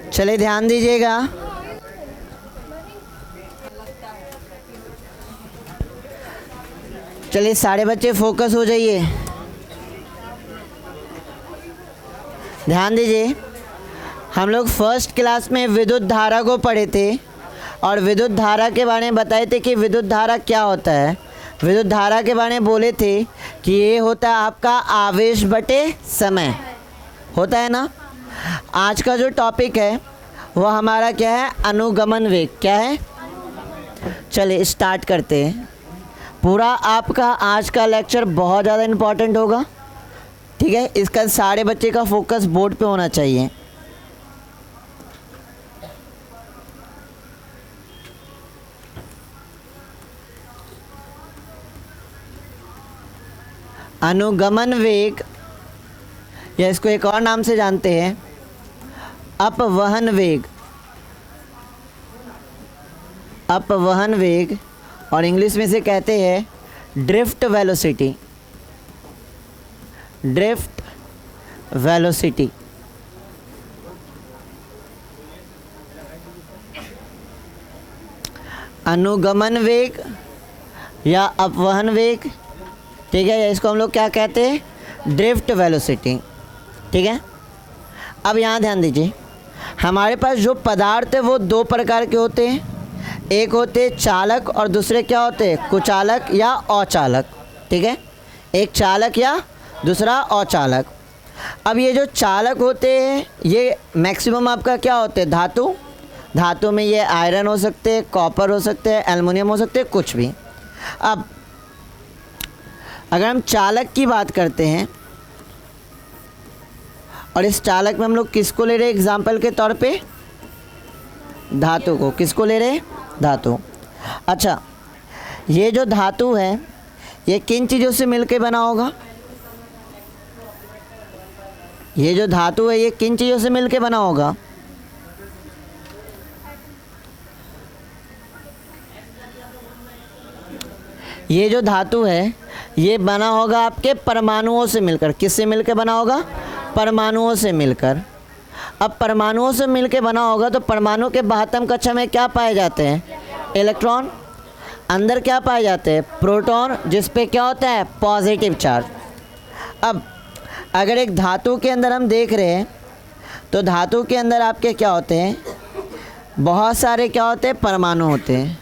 चलिए ध्यान दीजिएगा। चलिए सारे बच्चे फोकस हो जाइए, ध्यान दीजिए। हम लोग फर्स्ट क्लास में विद्युत धारा को पढ़े थे और विद्युत धारा के बारे में बताए थे कि विद्युत धारा क्या होता है। विद्युत धारा के बारे में बोले थे कि ये होता है आपका आवेश बटे समय, होता है ना। आज का जो टॉपिक है वो हमारा क्या है, अनुगमन वेग। क्या है? चलिए स्टार्ट करते हैं। पूरा आपका आज का लेक्चर बहुत ज़्यादा इम्पोर्टेंट होगा, ठीक है। इसका सारे बच्चे का फोकस बोर्ड पे होना चाहिए। अनुगमन वेग, या इसको एक और नाम से जानते हैं अपवहन वेग। अपवहन वेग और इंग्लिश में से कहते हैं ड्रिफ्ट वेलोसिटी। Drift velocity. अनुगमन वेग या अपवहन वेग, ठीक है, या इसको हम लोग क्या कहते हैं, ड्रिफ्ट वेलोसिटी, ठीक है। अब यहाँ ध्यान दीजिए, हमारे पास जो पदार्थ है वो दो प्रकार के होते हैं। एक होते चालक और दूसरे क्या होते हैं, कुचालक या अचालक, ठीक है। एक चालक या दूसरा अचालक। अब ये जो चालक होते हैं ये मैक्सिमम आपका क्या होते हैं, धातु। धातु में ये आयरन हो सकते हैं, कॉपर हो सकते हैं, एल्युमिनियम हो सकते हैं, कुछ भी। अब अगर हम चालक की बात करते हैं और इस चालक में हम लोग किसको ले रहे हैं एग्जाम्पल के तौर पे, धातु को। किसको ले रहे हैं, धातु। अच्छा, ये जो धातु है ये किन चीज़ों से मिलके बना होगा, ये जो धातु है ये किन चीज़ों से मिलके बना होगा, ये जो धातु है ये बना होगा आपके परमाणुओं से मिलकर। किससे मिलकर बना होगा, परमाणुओं से मिलकर। अब परमाणुओं से मिलकर बना होगा तो परमाणु के बाह्यतम कक्षा में क्या पाए जाते हैं, इलेक्ट्रॉन। अंदर क्या पाए जाते हैं, प्रोटॉन, जिस पे क्या होता है, पॉजिटिव चार्ज। अब अगर एक धातु के अंदर हम देख रहे हैं तो धातु के अंदर आपके क्या होते हैं, बहुत सारे क्या होते हैं, परमाणु होते हैं।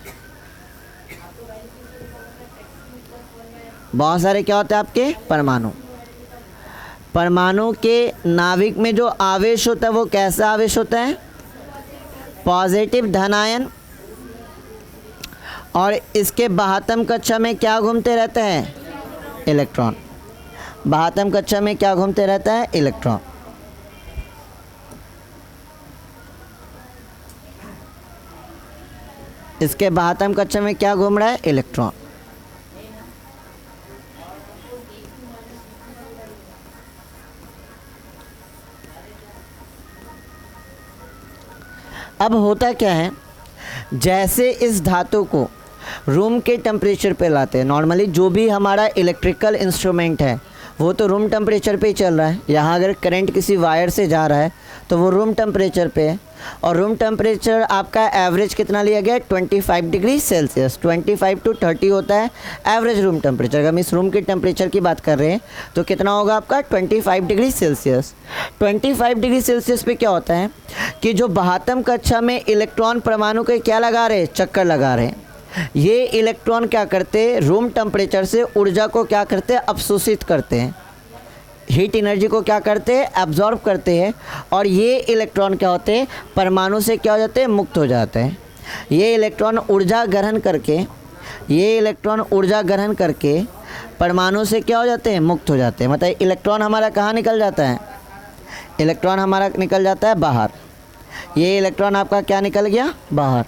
बहुत सारे क्या होते हैं आपके, परमाणु। परमाणु के नाभिक में जो आवेश होता है वो कैसा आवेश होता है, पॉजिटिव धनायन। और इसके बाह्यतम कक्षा में क्या घूमते रहते हैं, इलेक्ट्रॉन। बाह्यतम कक्षा में क्या घूमते रहता है, इलेक्ट्रॉन। इसके बाह्यतम कक्षा में क्या घूम रहा है, इलेक्ट्रॉन। अब होता क्या है, जैसे इस धातु को रूम के टेम्परेचर पे लाते हैं, नॉर्मली जो भी हमारा इलेक्ट्रिकल इंस्ट्रूमेंट है वो तो रूम टेम्परेचर पे ही चल रहा है। यहाँ अगर करंट किसी वायर से जा रहा है तो वो रूम टेम्परेचर पे है, और रूम टेम्परेचर आपका एवरेज कितना लिया गया है, 25 डिग्री सेल्सियस। 25 to 30 होता है एवरेज रूम टेम्परेचर। अगर हम इस रूम के टेम्परेचर की बात कर रहे हैं तो कितना होगा आपका, 25 डिग्री सेल्सियस। 25 डिग्री सेल्सियस पे क्या होता है कि जो बाह्यतम कक्षा में इलेक्ट्रॉन परमाणु के क्या लगा रहे हैं, चक्कर लगा रहे हैं। ये इलेक्ट्रॉन क्या करते हैं, रूम टेम्परेचर से ऊर्जा को क्या करते हैं, अवशोषित करते हैं। हीट एनर्जी को क्या करते हैं, एब्जॉर्ब करते हैं। और ये इलेक्ट्रॉन क्या होते हैं, परमाणु से क्या हो जाते हैं, मुक्त हो जाते हैं। ये इलेक्ट्रॉन ऊर्जा ग्रहण करके, ये इलेक्ट्रॉन ऊर्जा ग्रहण करके परमाणु से क्या हो जाते हैं, मुक्त हो जाते हैं। मतलब इलेक्ट्रॉन हमारा कहाँ निकल जाता है, इलेक्ट्रॉन हमारा निकल जाता है बाहर। ये इलेक्ट्रॉन आपका क्या निकल गया, बाहर।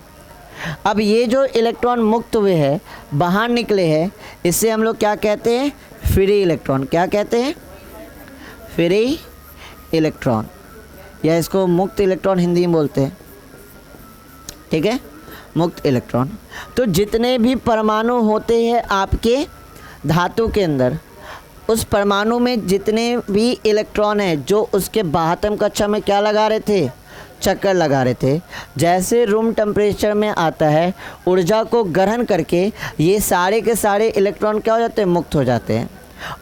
अब ये जो इलेक्ट्रॉन मुक्त हुए हैं, बाहर निकले हैं, इससे हम लोग क्या कहते हैं, फ्री इलेक्ट्रॉन। क्या कहते हैं, फ्री इलेक्ट्रॉन, या इसको मुक्त इलेक्ट्रॉन हिंदी में बोलते हैं, ठीक है, मुक्त इलेक्ट्रॉन। तो जितने भी परमाणु होते हैं आपके धातु के अंदर, उस परमाणु में जितने भी इलेक्ट्रॉन हैं जो उसके बाह्यतम कक्षा में क्या लगा रहे थे, चक्कर लगा रहे थे, जैसे रूम टेम्परेचर में आता है ऊर्जा को ग्रहण करके ये सारे के सारे इलेक्ट्रॉन क्या हो जाते हैं, मुक्त हो जाते हैं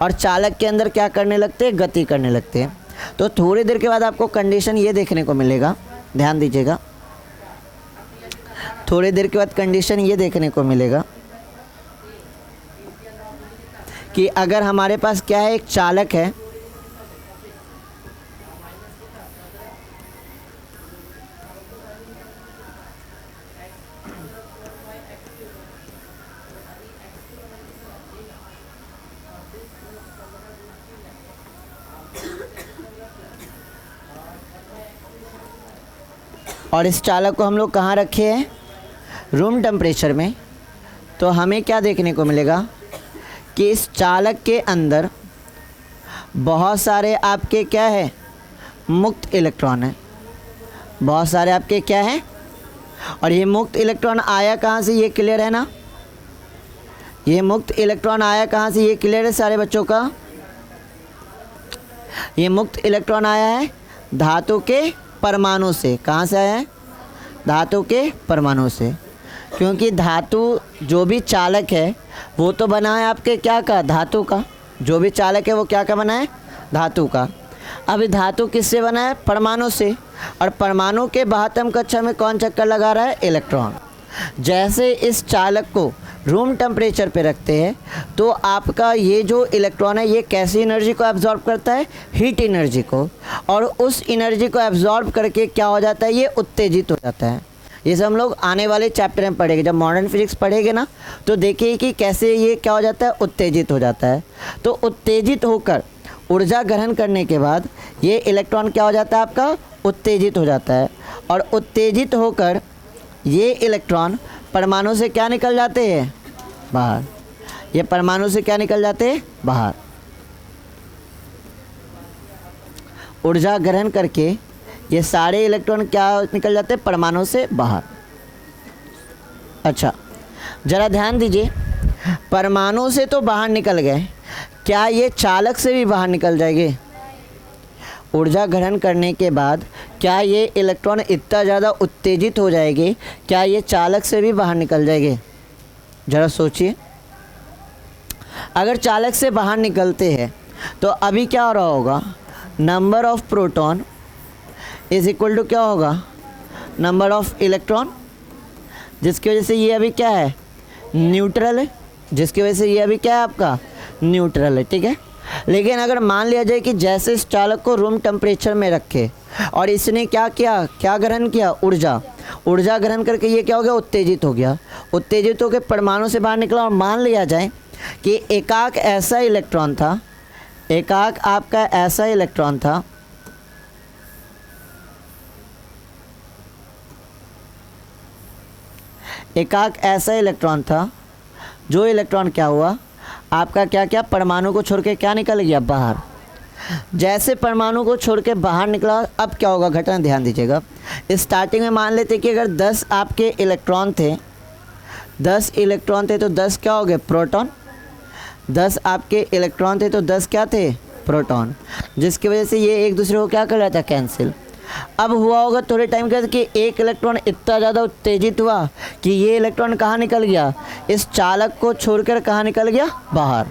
और चालक के अंदर क्या करने लगते हैं, गति करने लगते हैं। तो थोड़ी देर के बाद आपको कंडीशन ये देखने को मिलेगा, ध्यान दीजिएगा, थोड़ी देर के बाद कंडीशन ये देखने को मिलेगा कि अगर हमारे पास क्या है, एक चालक है, और इस चालक को हम लोग कहाँ रखे हैं, रूम टेम्परेचर में, तो हमें क्या देखने को मिलेगा कि इस चालक के अंदर बहुत सारे आपके क्या है, मुक्त इलेक्ट्रॉन है, बहुत सारे आपके क्या हैं, और ये मुक्त इलेक्ट्रॉन आया कहाँ से, ये क्लियर है ना, ये मुक्त इलेक्ट्रॉन आया कहाँ से, ये क्लियर है सारे बच्चों का। ये मुक्त इलेक्ट्रॉन आया है धातु के परमाणु से। कहाँ से आया है, धातु के परमाणु से, क्योंकि धातु जो भी चालक है वो तो बना है आपके क्या का, धातु का। जो भी चालक है वो क्या का बना है, धातु का। अभी धातु किससे बना है, परमाणु से, और परमाणु के बाह्यतम कक्षा में कौन चक्कर लगा रहा है, इलेक्ट्रॉन। जैसे इस चालक को रूम टेम्परेचर पे रखते हैं तो आपका ये जो इलेक्ट्रॉन है ये कैसी एनर्जी को एब्जॉर्ब करता है, हीट एनर्जी को, और उस एनर्जी को एब्जॉर्ब करके क्या हो जाता है, ये उत्तेजित हो जाता है। ये सब हम लोग आने वाले चैप्टर में पढ़ेंगे, जब मॉडर्न फिजिक्स पढ़ेंगे ना तो देखिए कि कैसे ये क्या हो जाता है, उत्तेजित हो जाता है। तो उत्तेजित होकर ऊर्जा ग्रहण करने के बाद ये इलेक्ट्रॉन क्या हो जाता है, आपका उत्तेजित हो जाता है, और उत्तेजित होकर ये इलेक्ट्रॉन परमाणु से क्या निकल जाते हैं, बाहर। ये परमाणु से क्या निकल जाते हैं, बाहर। ऊर्जा ग्रहण करके ये सारे इलेक्ट्रॉन क्या निकल जाते हैं, परमाणु से बाहर। अच्छा ज़रा ध्यान दीजिए, परमाणु से तो बाहर निकल गए, क्या ये चालक से भी बाहर निकल जाएंगे। ऊर्जा ग्रहण करने के बाद क्या ये इलेक्ट्रॉन इतना ज़्यादा उत्तेजित हो जाएंगे, क्या ये चालक से भी बाहर निकल जाएंगे। ज़रा सोचिए, अगर चालक से बाहर निकलते हैं तो अभी क्या हो रहा होगा, number of proton is equal to क्या होगा, नंबर ऑफ इलेक्ट्रॉन, जिसकी वजह से ये अभी क्या है, न्यूट्रल है, जिसकी वजह से ये अभी क्या है, आपका न्यूट्रल है, ठीक है। लेकिन अगर मान लिया जाए कि जैसे इस चालक को रूम टेम्परेचर में रखे और इसने क्या किया, क्या ग्रहण किया, ऊर्जा ग्रहण करके ये क्या हो गया, उत्तेजित हो गया। उत्तेजित होकर परमाणु से बाहर निकला, और मान लिया जाए कि एकाक ऐसा इलेक्ट्रॉन था, एकाक आपका ऐसा इलेक्ट्रॉन था एकाक ऐसा इलेक्ट्रॉन था जो इलेक्ट्रॉन क्या हुआ, आपका क्या क्या परमाणु को छोड़ के क्या निकल गया, बाहर। जैसे परमाणु को छोड़ के बाहर निकला, अब क्या होगा घटना, ध्यान दीजिएगा। स्टार्टिंग में मान लेते कि अगर 10 आपके इलेक्ट्रॉन थे, 10 इलेक्ट्रॉन थे तो 10 क्या हो गए, प्रोटॉन। 10 आपके इलेक्ट्रॉन थे तो 10 क्या थे, प्रोटॉन, जिसकी वजह से ये एक दूसरे को क्या कर रहा था, कैंसिल। अब हुआ होगा थोड़े टाइम के बाद कि एक इलेक्ट्रॉन इतना ज़्यादा उत्तेजित हुआ कि ये इलेक्ट्रॉन कहाँ निकल गया, इस चालक को छोड़कर कहाँ निकल गया, बाहर।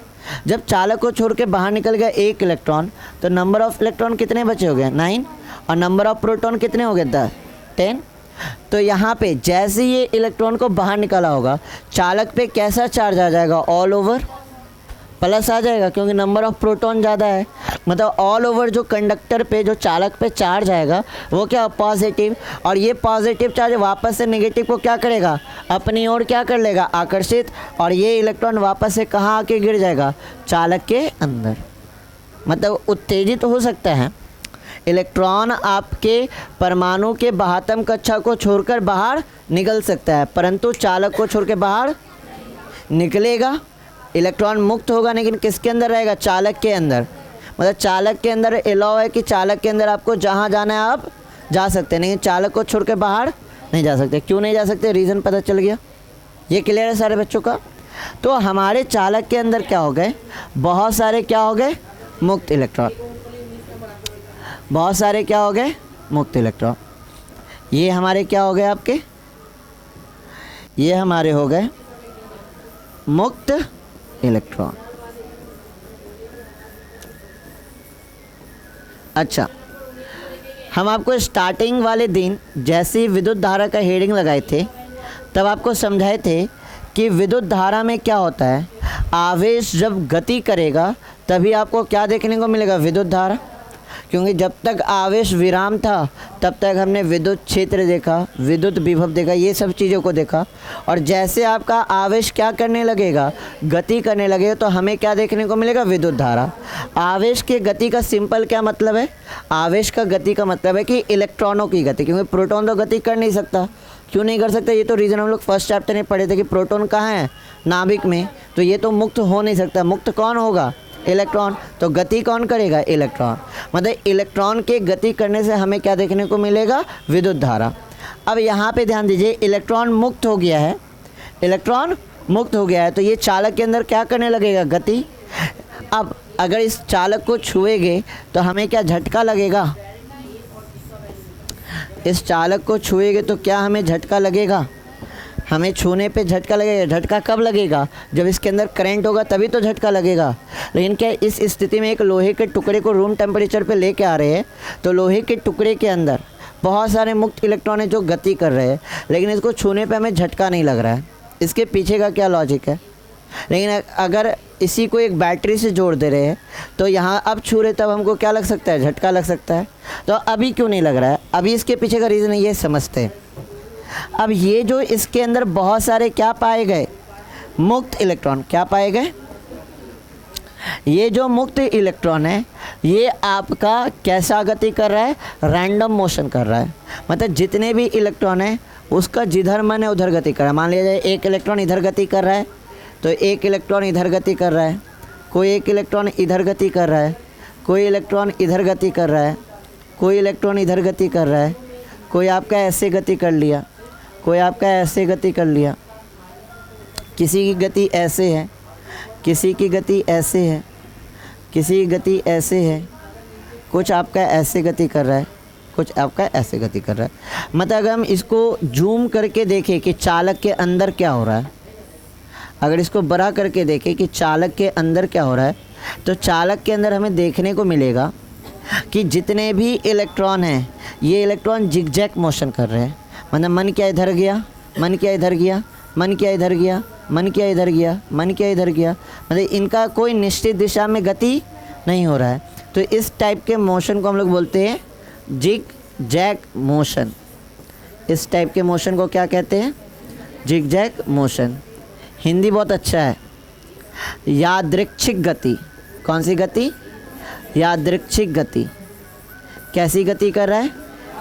जब चालक को छोड़ के बाहर निकल गया एक इलेक्ट्रॉन, तो नंबर ऑफ़ इलेक्ट्रॉन कितने बचे हो गए, 9, और नंबर ऑफ़ प्रोटॉन कितने हो गए, 10। तो यहाँ पे जैसे ये इलेक्ट्रॉन को बाहर निकाला होगा, चालक पे कैसा चार्ज आ जाएगा, ऑल ओवर प्लस आ जाएगा, क्योंकि नंबर ऑफ़ प्रोटॉन ज़्यादा है। मतलब ऑल ओवर जो कंडक्टर पे, जो चालक पे चार्ज आएगा वो क्या, पॉजिटिव, और ये पॉजिटिव चार्ज वापस से नेगेटिव को क्या करेगा, अपनी ओर क्या कर लेगा, आकर्षित, और ये इलेक्ट्रॉन वापस से कहाँ आके गिर जाएगा, चालक के अंदर। मतलब उत्तेजित हो सकता है इलेक्ट्रॉन, आपके परमाणु के बाह्यतम कक्षा को छोड़कर बाहर निकल सकता है, परंतु चालक को छोड़ के बाहर निकलेगा, इलेक्ट्रॉन मुक्त होगा, लेकिन किसके अंदर रहेगा, चालक के अंदर। मतलब चालक के अंदर अलाउ है कि चालक के अंदर आपको जहाँ जाना है आप जा सकते हैं, लेकिन चालक को छोड़ के बाहर नहीं जा सकते। क्यों नहीं जा सकते, रीज़न पता चल गया, ये क्लियर है सारे बच्चों का। तो हमारे चालक के अंदर क्या हो गए, बहुत सारे क्या हो गए, मुक्त इलेक्ट्रॉन, बहुत सारे क्या हो गए, मुक्त इलेक्ट्रॉन। ये हमारे क्या हो गए आपके, ये हमारे हो गए मुक्त इलेक्ट्रॉन। अच्छा, हम आपको स्टार्टिंग वाले दिन जैसे ही विद्युत धारा का हेडिंग लगाए थे तब आपको समझाए थे कि विद्युत धारा में क्या होता है, आवेश जब गति करेगा तभी आपको क्या देखने को मिलेगा, विद्युत धारा। क्योंकि जब तक आवेश विराम था तब तक हमने विद्युत क्षेत्र देखा, विद्युत विभव देखा, ये सब चीज़ों को देखा। और जैसे आपका आवेश क्या करने लगेगा, गति करने लगेगा, तो हमें क्या देखने को मिलेगा, विद्युत धारा। आवेश के गति का सिंपल क्या मतलब है, आवेश का गति का मतलब है कि इलेक्ट्रॉनों की गति, क्योंकि प्रोटॉन तो गति कर नहीं सकता। क्यों नहीं कर सकता, ये तो रीज़न हम लोग फर्स्ट चैप्टर में पढ़े थे कि प्रोटॉन कहाँ है, नाभिक में, तो ये तो मुक्त हो नहीं सकता। मुक्त कौन होगा, इलेक्ट्रॉन। तो गति कौन करेगा, इलेक्ट्रॉन। मतलब इलेक्ट्रॉन के गति करने से हमें क्या देखने को मिलेगा, विद्युत धारा। अब यहाँ पे ध्यान दीजिए, इलेक्ट्रॉन मुक्त हो गया है, इलेक्ट्रॉन मुक्त हो गया है, तो ये चालक के अंदर क्या करने लगेगा, गति। अब अगर इस चालक को छुएंगे तो हमें क्या झटका लगेगा, इस चालक को छुएंगे तो क्या हमें झटका लगेगा, हमें छूने पे झटका लगेगा। झटका कब लगेगा, जब इसके अंदर करंट होगा तभी तो झटका लगेगा। लेकिन क्या इस स्थिति में एक लोहे के टुकड़े को रूम टेम्परेचर पे लेके आ रहे हैं, तो लोहे के टुकड़े के अंदर बहुत सारे मुक्त इलेक्ट्रॉन हैं जो गति कर रहे हैं, लेकिन इसको छूने पे हमें झटका नहीं लग रहा है। इसके पीछे का क्या लॉजिक है। लेकिन अगर इसी को एक बैटरी से जोड़ दे रहे हैं तो यहाँ अब छू रहे तब हमको क्या लग सकता है, झटका लग सकता है। तो अभी क्यों नहीं लग रहा है, अभी इसके पीछे का रीज़न ये समझते हैं। अब ये जो इसके अंदर बहुत सारे क्या पाए गए, मुक्त इलेक्ट्रॉन, क्या पाए गए, ये जो मुक्त इलेक्ट्रॉन है ये आपका कैसा गति कर रहा है, रैंडम मोशन कर रहा है। मतलब जितने भी इलेक्ट्रॉन है उसका जिधर मन है उधर गति कर रहा है। मान लिया जाए एक इलेक्ट्रॉन इधर गति कर रहा है तो एक इलेक्ट्रॉन इधर गति कर रहा है, कोई एक इलेक्ट्रॉन इधर गति कर रहा है, कोई इलेक्ट्रॉन इधर गति कर रहा है, कोई इलेक्ट्रॉन इधर गति कर रहा है, कोई आपका ऐसे गति कर लिया, कोई आपका ऐसे गति कर लिया, किसी की गति ऐसे है, किसी की गति ऐसे है, किसी की गति ऐसे है, कुछ आपका ऐसे गति कर रहा है, कुछ आपका ऐसे गति कर रहा है। मतलब अगर हम इसको जूम करके देखें कि चालक के अंदर क्या हो रहा है, अगर इसको बड़ा करके देखें कि चालक के अंदर क्या हो रहा है, तो चालक के अंदर हमें देखने को मिलेगा कि जितने भी इलेक्ट्रॉन हैं ये इलेक्ट्रॉन जिगजैग मोशन कर रहे हैं। मतलब मन क्या इधर गया, मन क्या इधर गया, मन क्या इधर गया, मन क्या इधर गया, मन क्या इधर गया, मतलब इनका कोई निश्चित दिशा में गति नहीं हो रहा है। तो इस टाइप के मोशन को हम लोग बोलते हैं जिग-जैग मोशन। इस टाइप के मोशन को क्या कहते हैं, जिग-जैग मोशन। हिंदी बहुत अच्छा है। यादृच्छिक गति, कौन सी गति, यादृच्छिक गति। कैसी गति कर रहा है,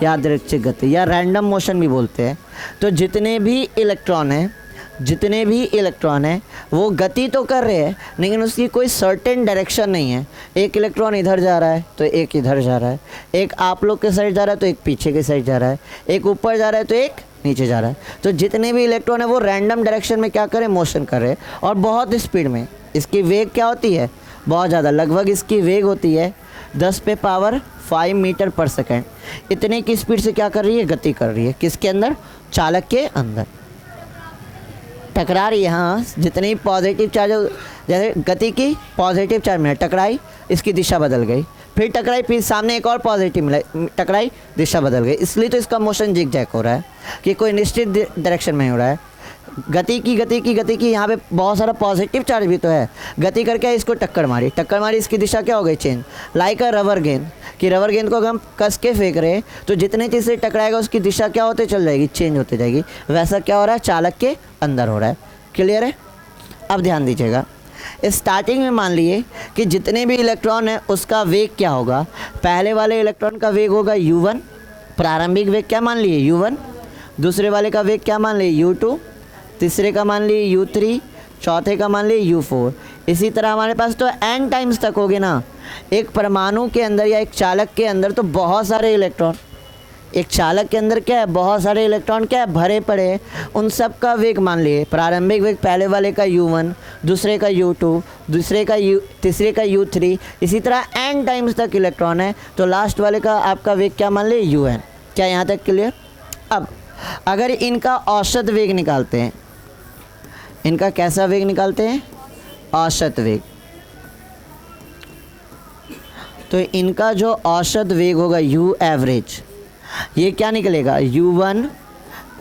यादृच्छिक गति, या रैंडम मोशन भी बोलते हैं। तो जितने भी इलेक्ट्रॉन हैं, जितने भी इलेक्ट्रॉन हैं वो गति तो कर रहे हैं लेकिन उसकी कोई सर्टेन डायरेक्शन नहीं है। एक इलेक्ट्रॉन इधर जा रहा है तो एक इधर जा रहा है, एक आप लोग के साइड जा रहा है तो एक पीछे के साइड जा रहा है, एक ऊपर जा रहा है तो एक नीचे जा रहा है। तो जितने भी इलेक्ट्रॉन है वो रैंडम डायरेक्शन में क्या करें, मोशन कर रहे हैं और बहुत स्पीड में। इसकी वेग क्या होती है, बहुत ज़्यादा, लगभग इसकी वेग होती है 10⁵ मीटर पर सेकेंड। इतने की स्पीड से क्या कर रही है, गति कर रही है। किसके अंदर, चालक के अंदर। टकरा रही है, हाँ, जितनी पॉजिटिव चार्ज, जैसे गति की पॉजिटिव चार्ज मिला, टकराई, इसकी दिशा बदल गई, फिर टकराई, फिर सामने एक और पॉजिटिव मिला, टकराई, दिशा बदल गई। इसलिए तो इसका मोशन जिग-जैग हो रहा है कि कोई निश्चित डायरेक्शन में हो रहा है। गति की यहाँ पे बहुत सारा पॉजिटिव चार्ज भी तो है। गति करके इसको टक्कर मारी, इसकी दिशा क्या हो गई, चेंज। लाइक अ रबर गेंद, कि रबर गेंद को अगर हम कस के फेंक रहे हैं तो जितने चीज़ से टकराएगा उसकी दिशा क्या होते चल जाएगी, चेंज होते जाएगी। वैसा क्या हो रहा है, चालक के अंदर हो रहा है। क्लियर है। अब ध्यान दीजिएगा, स्टार्टिंग में मान लिए कि जितने भी इलेक्ट्रॉन है उसका वेग क्या होगा। पहले वाले इलेक्ट्रॉन का वेग होगा u1, प्रारंभिक वेग क्या मान लिए, u1। दूसरे वाले का वेग क्या मान लिए, u2। तीसरे का मान लिए u3, चौथे का मान लिए u4। इसी तरह हमारे पास तो n टाइम्स तक होगे ना। एक परमाणु के अंदर या एक चालक के अंदर तो बहुत सारे इलेक्ट्रॉन, एक चालक के अंदर क्या है, बहुत सारे इलेक्ट्रॉन क्या है, भरे पड़े हैं। उन सब का वेग मान लिए, प्रारंभिक वेग पहले वाले का u1, दूसरे का u2, तीसरे का u3, इसी तरह n टाइम्स तक इलेक्ट्रॉन है तो लास्ट वाले का आपका वेग क्या मान लिए, un। क्या यहाँ तक क्लियर। अब अगर इनका औसत वेग निकालते हैं, इनका कैसा वेग निकालते हैं, औसत वेग, तो इनका जो औसत वेग होगा u एवरेज, ये क्या निकलेगा, u1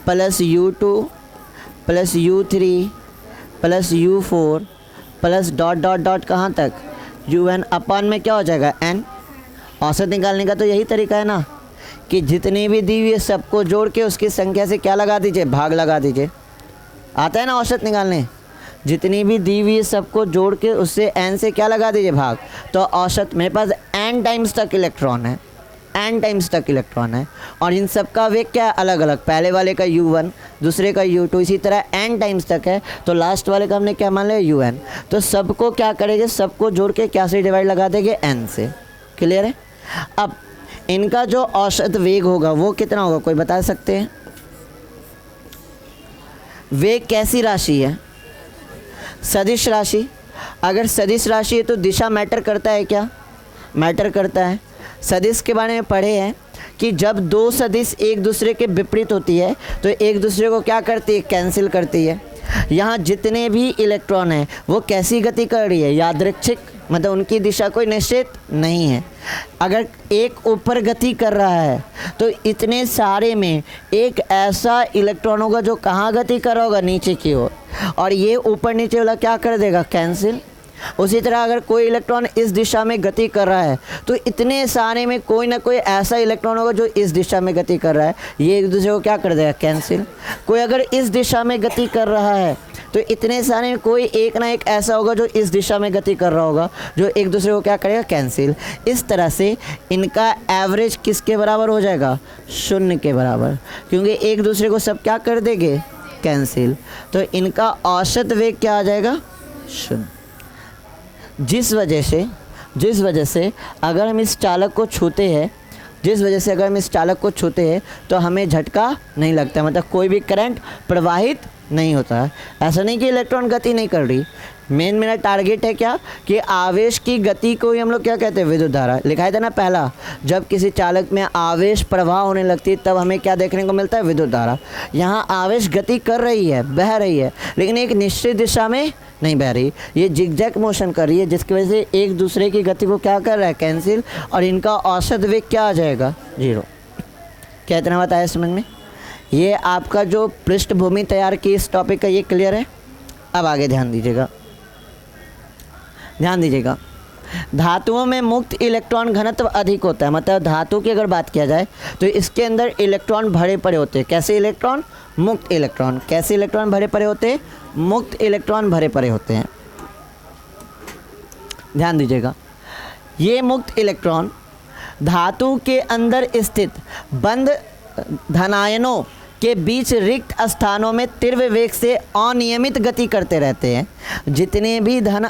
plus u2 plus u3 plus u4 plus dot dot dot कहाँ तक, un अपन में क्या हो जाएगा n। औसत निकालने का तो यही तरीका है ना कि जितनी भी दी हुई है सबको जोड़ के उसकी संख्या से क्या लगा दीजिए, भाग लगा दीजिए। आता है ना औसत निकालने, जितनी भी दी हुई है सबको जोड़ के उससे n से क्या लगा दीजिए, भाग। तो औसत मेरे पास n टाइम्स तक इलेक्ट्रॉन है, n टाइम्स तक इलेक्ट्रॉन है, और इन सब का वेग क्या है, अलग अलग। पहले वाले का u1, दूसरे का u2, इसी तरह n टाइम्स तक है। तो लास्ट वाले का हमने क्या मान लिया, un। तो सबको क्या करेंगे, सबको जोड़ के क्या से डिवाइड लगा देंगे, n से। क्लियर है। अब इनका जो औसत वेग होगा वो कितना होगा, कोई बता सकते हैं। वेग कैसी राशि है, सदिश राशि। अगर सदिश राशि है तो दिशा मैटर करता है क्या, मैटर करता है। सदिश के बारे में पढ़े हैं कि जब दो सदिश एक दूसरे के विपरीत होती है तो एक दूसरे को क्या करती है, कैंसिल करती है। यहाँ जितने भी इलेक्ट्रॉन हैं वो कैसी गति कर रही है, यादृच्छिक, मतलब उनकी दिशा कोई निश्चित नहीं है। अगर एक ऊपर गति कर रहा है तो इतने सारे में एक ऐसा इलेक्ट्रॉन होगा जो कहाँ गति कर रहा होगा, नीचे की ओर, और ये ऊपर नीचे वाला क्या कर देगा, कैंसिल। उसी तरह अगर कोई इलेक्ट्रॉन इस दिशा में गति कर रहा है तो इतने सारे में कोई ना कोई ऐसा इलेक्ट्रॉन होगा जो इस दिशा में गति कर रहा है, ये एक दूसरे को क्या कर देगा, कैंसिल। कोई अगर इस दिशा में गति कर रहा है तो इतने सारे में कोई एक ना एक ऐसा होगा जो इस दिशा में गति कर रहा होगा, जो एक दूसरे को क्या करेगा, कैंसिल। इस तरह से इनका एवरेज किसके बराबर हो जाएगा, 0 के बराबर, क्योंकि एक दूसरे को सब क्या कर देंगे, कैंसिल। तो इनका औसत वेग क्या आ जाएगा, 0। जिस वजह से अगर हम इस चालक को छूते हैं, अगर हम इस चालक को छूते हैं तो हमें झटका नहीं लगता, मतलब कोई भी करंट प्रवाहित नहीं होता है। ऐसा नहीं कि इलेक्ट्रॉन गति नहीं कर रही। मेरा टारगेट है क्या, कि आवेश की गति को ही हम लोग क्या कहते हैं, विद्युत धारा। लिखा था ना पहला, जब किसी चालक में आवेश प्रवाह होने लगती है तब हमें क्या देखने को मिलता है, विद्युत धारा। यहाँ आवेश गति कर रही है, बह रही है, लेकिन एक निश्चित दिशा में नहीं बह रही, ये जिगजैग मोशन कर रही है, जिसकी वजह से एक दूसरे की गति को क्या कर रहा है, कैंसिल, और इनका औसत वेग क्या आ जाएगा, 0। क्या इतना बात आया समझ में। ये आपका जो पृष्ठभूमि तैयार की इस टॉपिक का, ये क्लियर है। अब आगे ध्यान दीजिएगा, धातुओं में मुक्त इलेक्ट्रॉन घनत्व अधिक होता है। मतलब धातु की अगर बात किया जाए तो इसके अंदर इलेक्ट्रॉन भरे पड़े होते हैं। कैसे इलेक्ट्रॉन, मुक्त इलेक्ट्रॉन। कैसे इलेक्ट्रॉन भरे पड़े होते हैं, मुक्त इलेक्ट्रॉन भरे पड़े होते हैं। ध्यान दीजिएगा, ये मुक्त इलेक्ट्रॉन धातु के अंदर स्थित बंद धनायनों के बीच रिक्त स्थानों में तीव्र वेग से अनियमित गति करते रहते हैं। जितने भी धन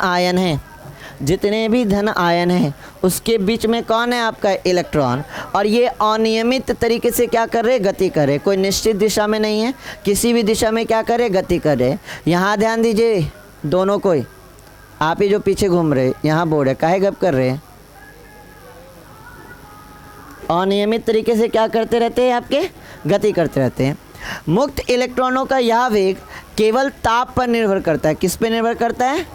आयन हैं उसके बीच में कौन है, आपका इलेक्ट्रॉन, और ये अनियमित तरीके से क्या कर रहे, गति कर रहे। कोई निश्चित दिशा में नहीं है, किसी भी दिशा में क्या करे, गति कर रहे। यहाँ ध्यान दीजिए, दोनों कोई आप ही जो पीछे घूम रहे, यहाँ बोर्ड है, काहे गप कर रहे हैं, अनियमित तरीके से क्या करते रहते हैं, आपके गति करते रहते हैं। मुक्त इलेक्ट्रॉनों का यह वेग केवल ताप पर निर्भर करता है। किस पे निर्भर करता है,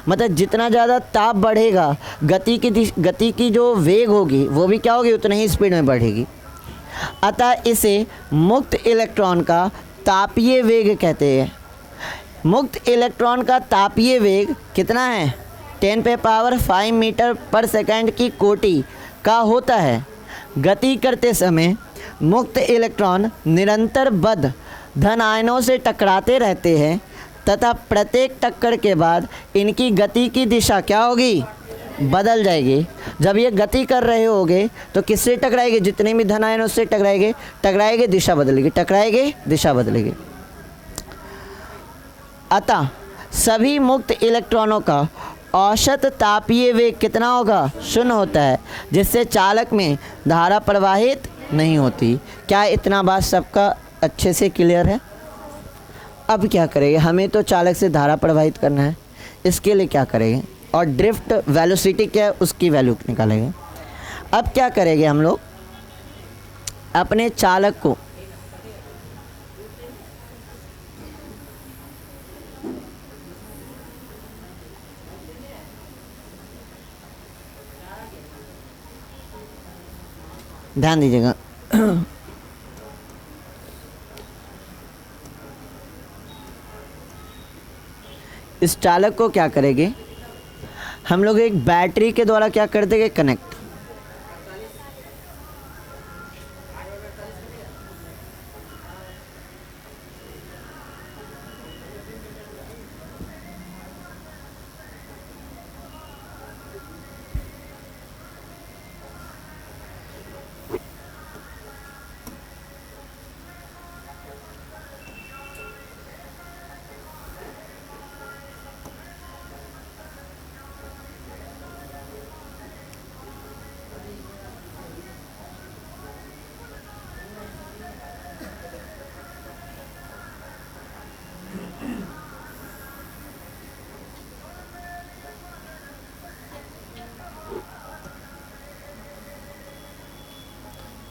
मतलब जितना ज़्यादा ताप बढ़ेगा गति की जो वेग होगी वो भी क्या होगी, उतना ही स्पीड में बढ़ेगी। अतः इसे मुक्त इलेक्ट्रॉन का तापीय वेग कहते हैं। मुक्त इलेक्ट्रॉन का तापीय वेग कितना है, 10⁵ मीटर पर सेकंड की कोटि का होता है। गति करते समय मुक्त इलेक्ट्रॉन निरंतर बद्ध धन आयनों से टकराते रहते हैं तथा प्रत्येक टक्कर के बाद इनकी गति की दिशा क्या होगी, बदल जाएगी। जब ये गति कर रहे होंगे तो किससे टकराएंगे, जितने भी धन आयन उससे टकराएंगे, दिशा बदलेगी। अतः सभी मुक्त इलेक्ट्रॉनों का औसत तापीय वेग कितना होगा, 0 होता है, जिससे चालक में धारा प्रवाहित नहीं होती। क्या इतना बात सबका अच्छे से क्लियर है। अब क्या करेंगे, हमें तो चालक से धारा प्रवाहित करना है, इसके लिए क्या करेंगे, और ड्रिफ्ट वेलोसिटी क्या है उसकी वैल्यू निकालेंगे। अब क्या करेंगे, हम लोग अपने चालक को ध्यान दीजिएगा। इस चालक को क्या करेंगे हम लोग, एक बैटरी के द्वारा क्या कर देंगे, कनेक्ट।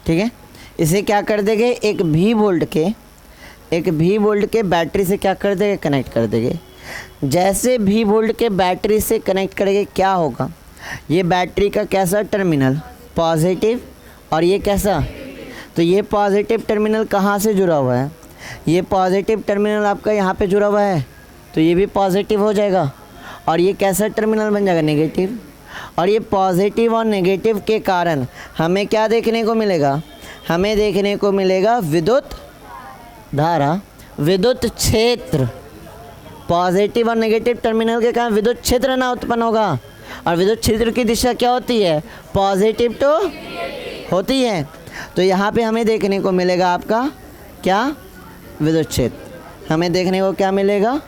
ठीक है, इसे क्या कर देंगे, एक भी वोल्ट के बैटरी से क्या कर देंगे, कनेक्ट कर देंगे। जैसे भी वोल्ट के बैटरी से कनेक्ट करेंगे क्या होगा, ये बैटरी का कैसा टर्मिनल, पॉजिटिव, और ये कैसा, तो ये पॉजिटिव टर्मिनल कहाँ से जुड़ा हुआ है, ये पॉजिटिव टर्मिनल आपका यहाँ पे जुड़ा हुआ है, तो ये भी पॉजिटिव हो जाएगा। और ये कैसा टर्मिनल बन जाएगा, नेगेटिव। और ये पॉजिटिव और नेगेटिव के कारण हमें क्या देखने को मिलेगा, हमें देखने को मिलेगा विद्युत धारा, विद्युत क्षेत्र। पॉजिटिव और नेगेटिव टर्मिनल के कारण विद्युत क्षेत्र ना उत्पन्न होगा। और विद्युत क्षेत्र की दिशा क्या होती है, पॉजिटिव तो होती है। तो यहाँ पे हमें देखने को मिलेगा आपका क्या, विद्युत क्षेत्र। हमें देखने को क्या मिलेगा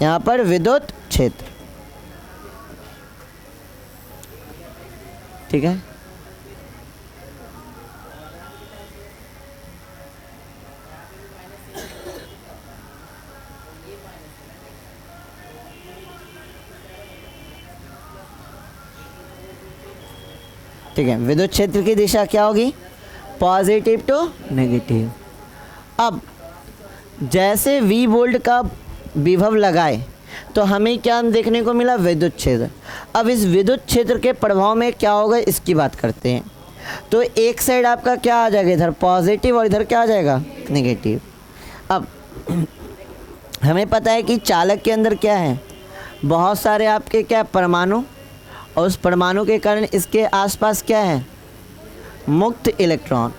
यहाँ पर, विद्युत क्षेत्र। ठीक है, ठीक है। विद्युत क्षेत्र की दिशा क्या होगी, पॉजिटिव टू नेगेटिव। अब जैसे V वोल्ट का विभव लगाए तो हमें क्या देखने को मिला, विद्युत क्षेत्र। अब इस विद्युत क्षेत्र के प्रभाव में क्या होगा, इसकी बात करते हैं। तो एक साइड आपका क्या आ जाएगा, इधर पॉजिटिव, और इधर क्या आ जाएगा, नेगेटिव। अब हमें पता है कि चालक के अंदर क्या है, बहुत सारे आपके क्या परमाणु, और उस परमाणु के कारण इसके आसपास क्या है, मुक्त इलेक्ट्रॉन।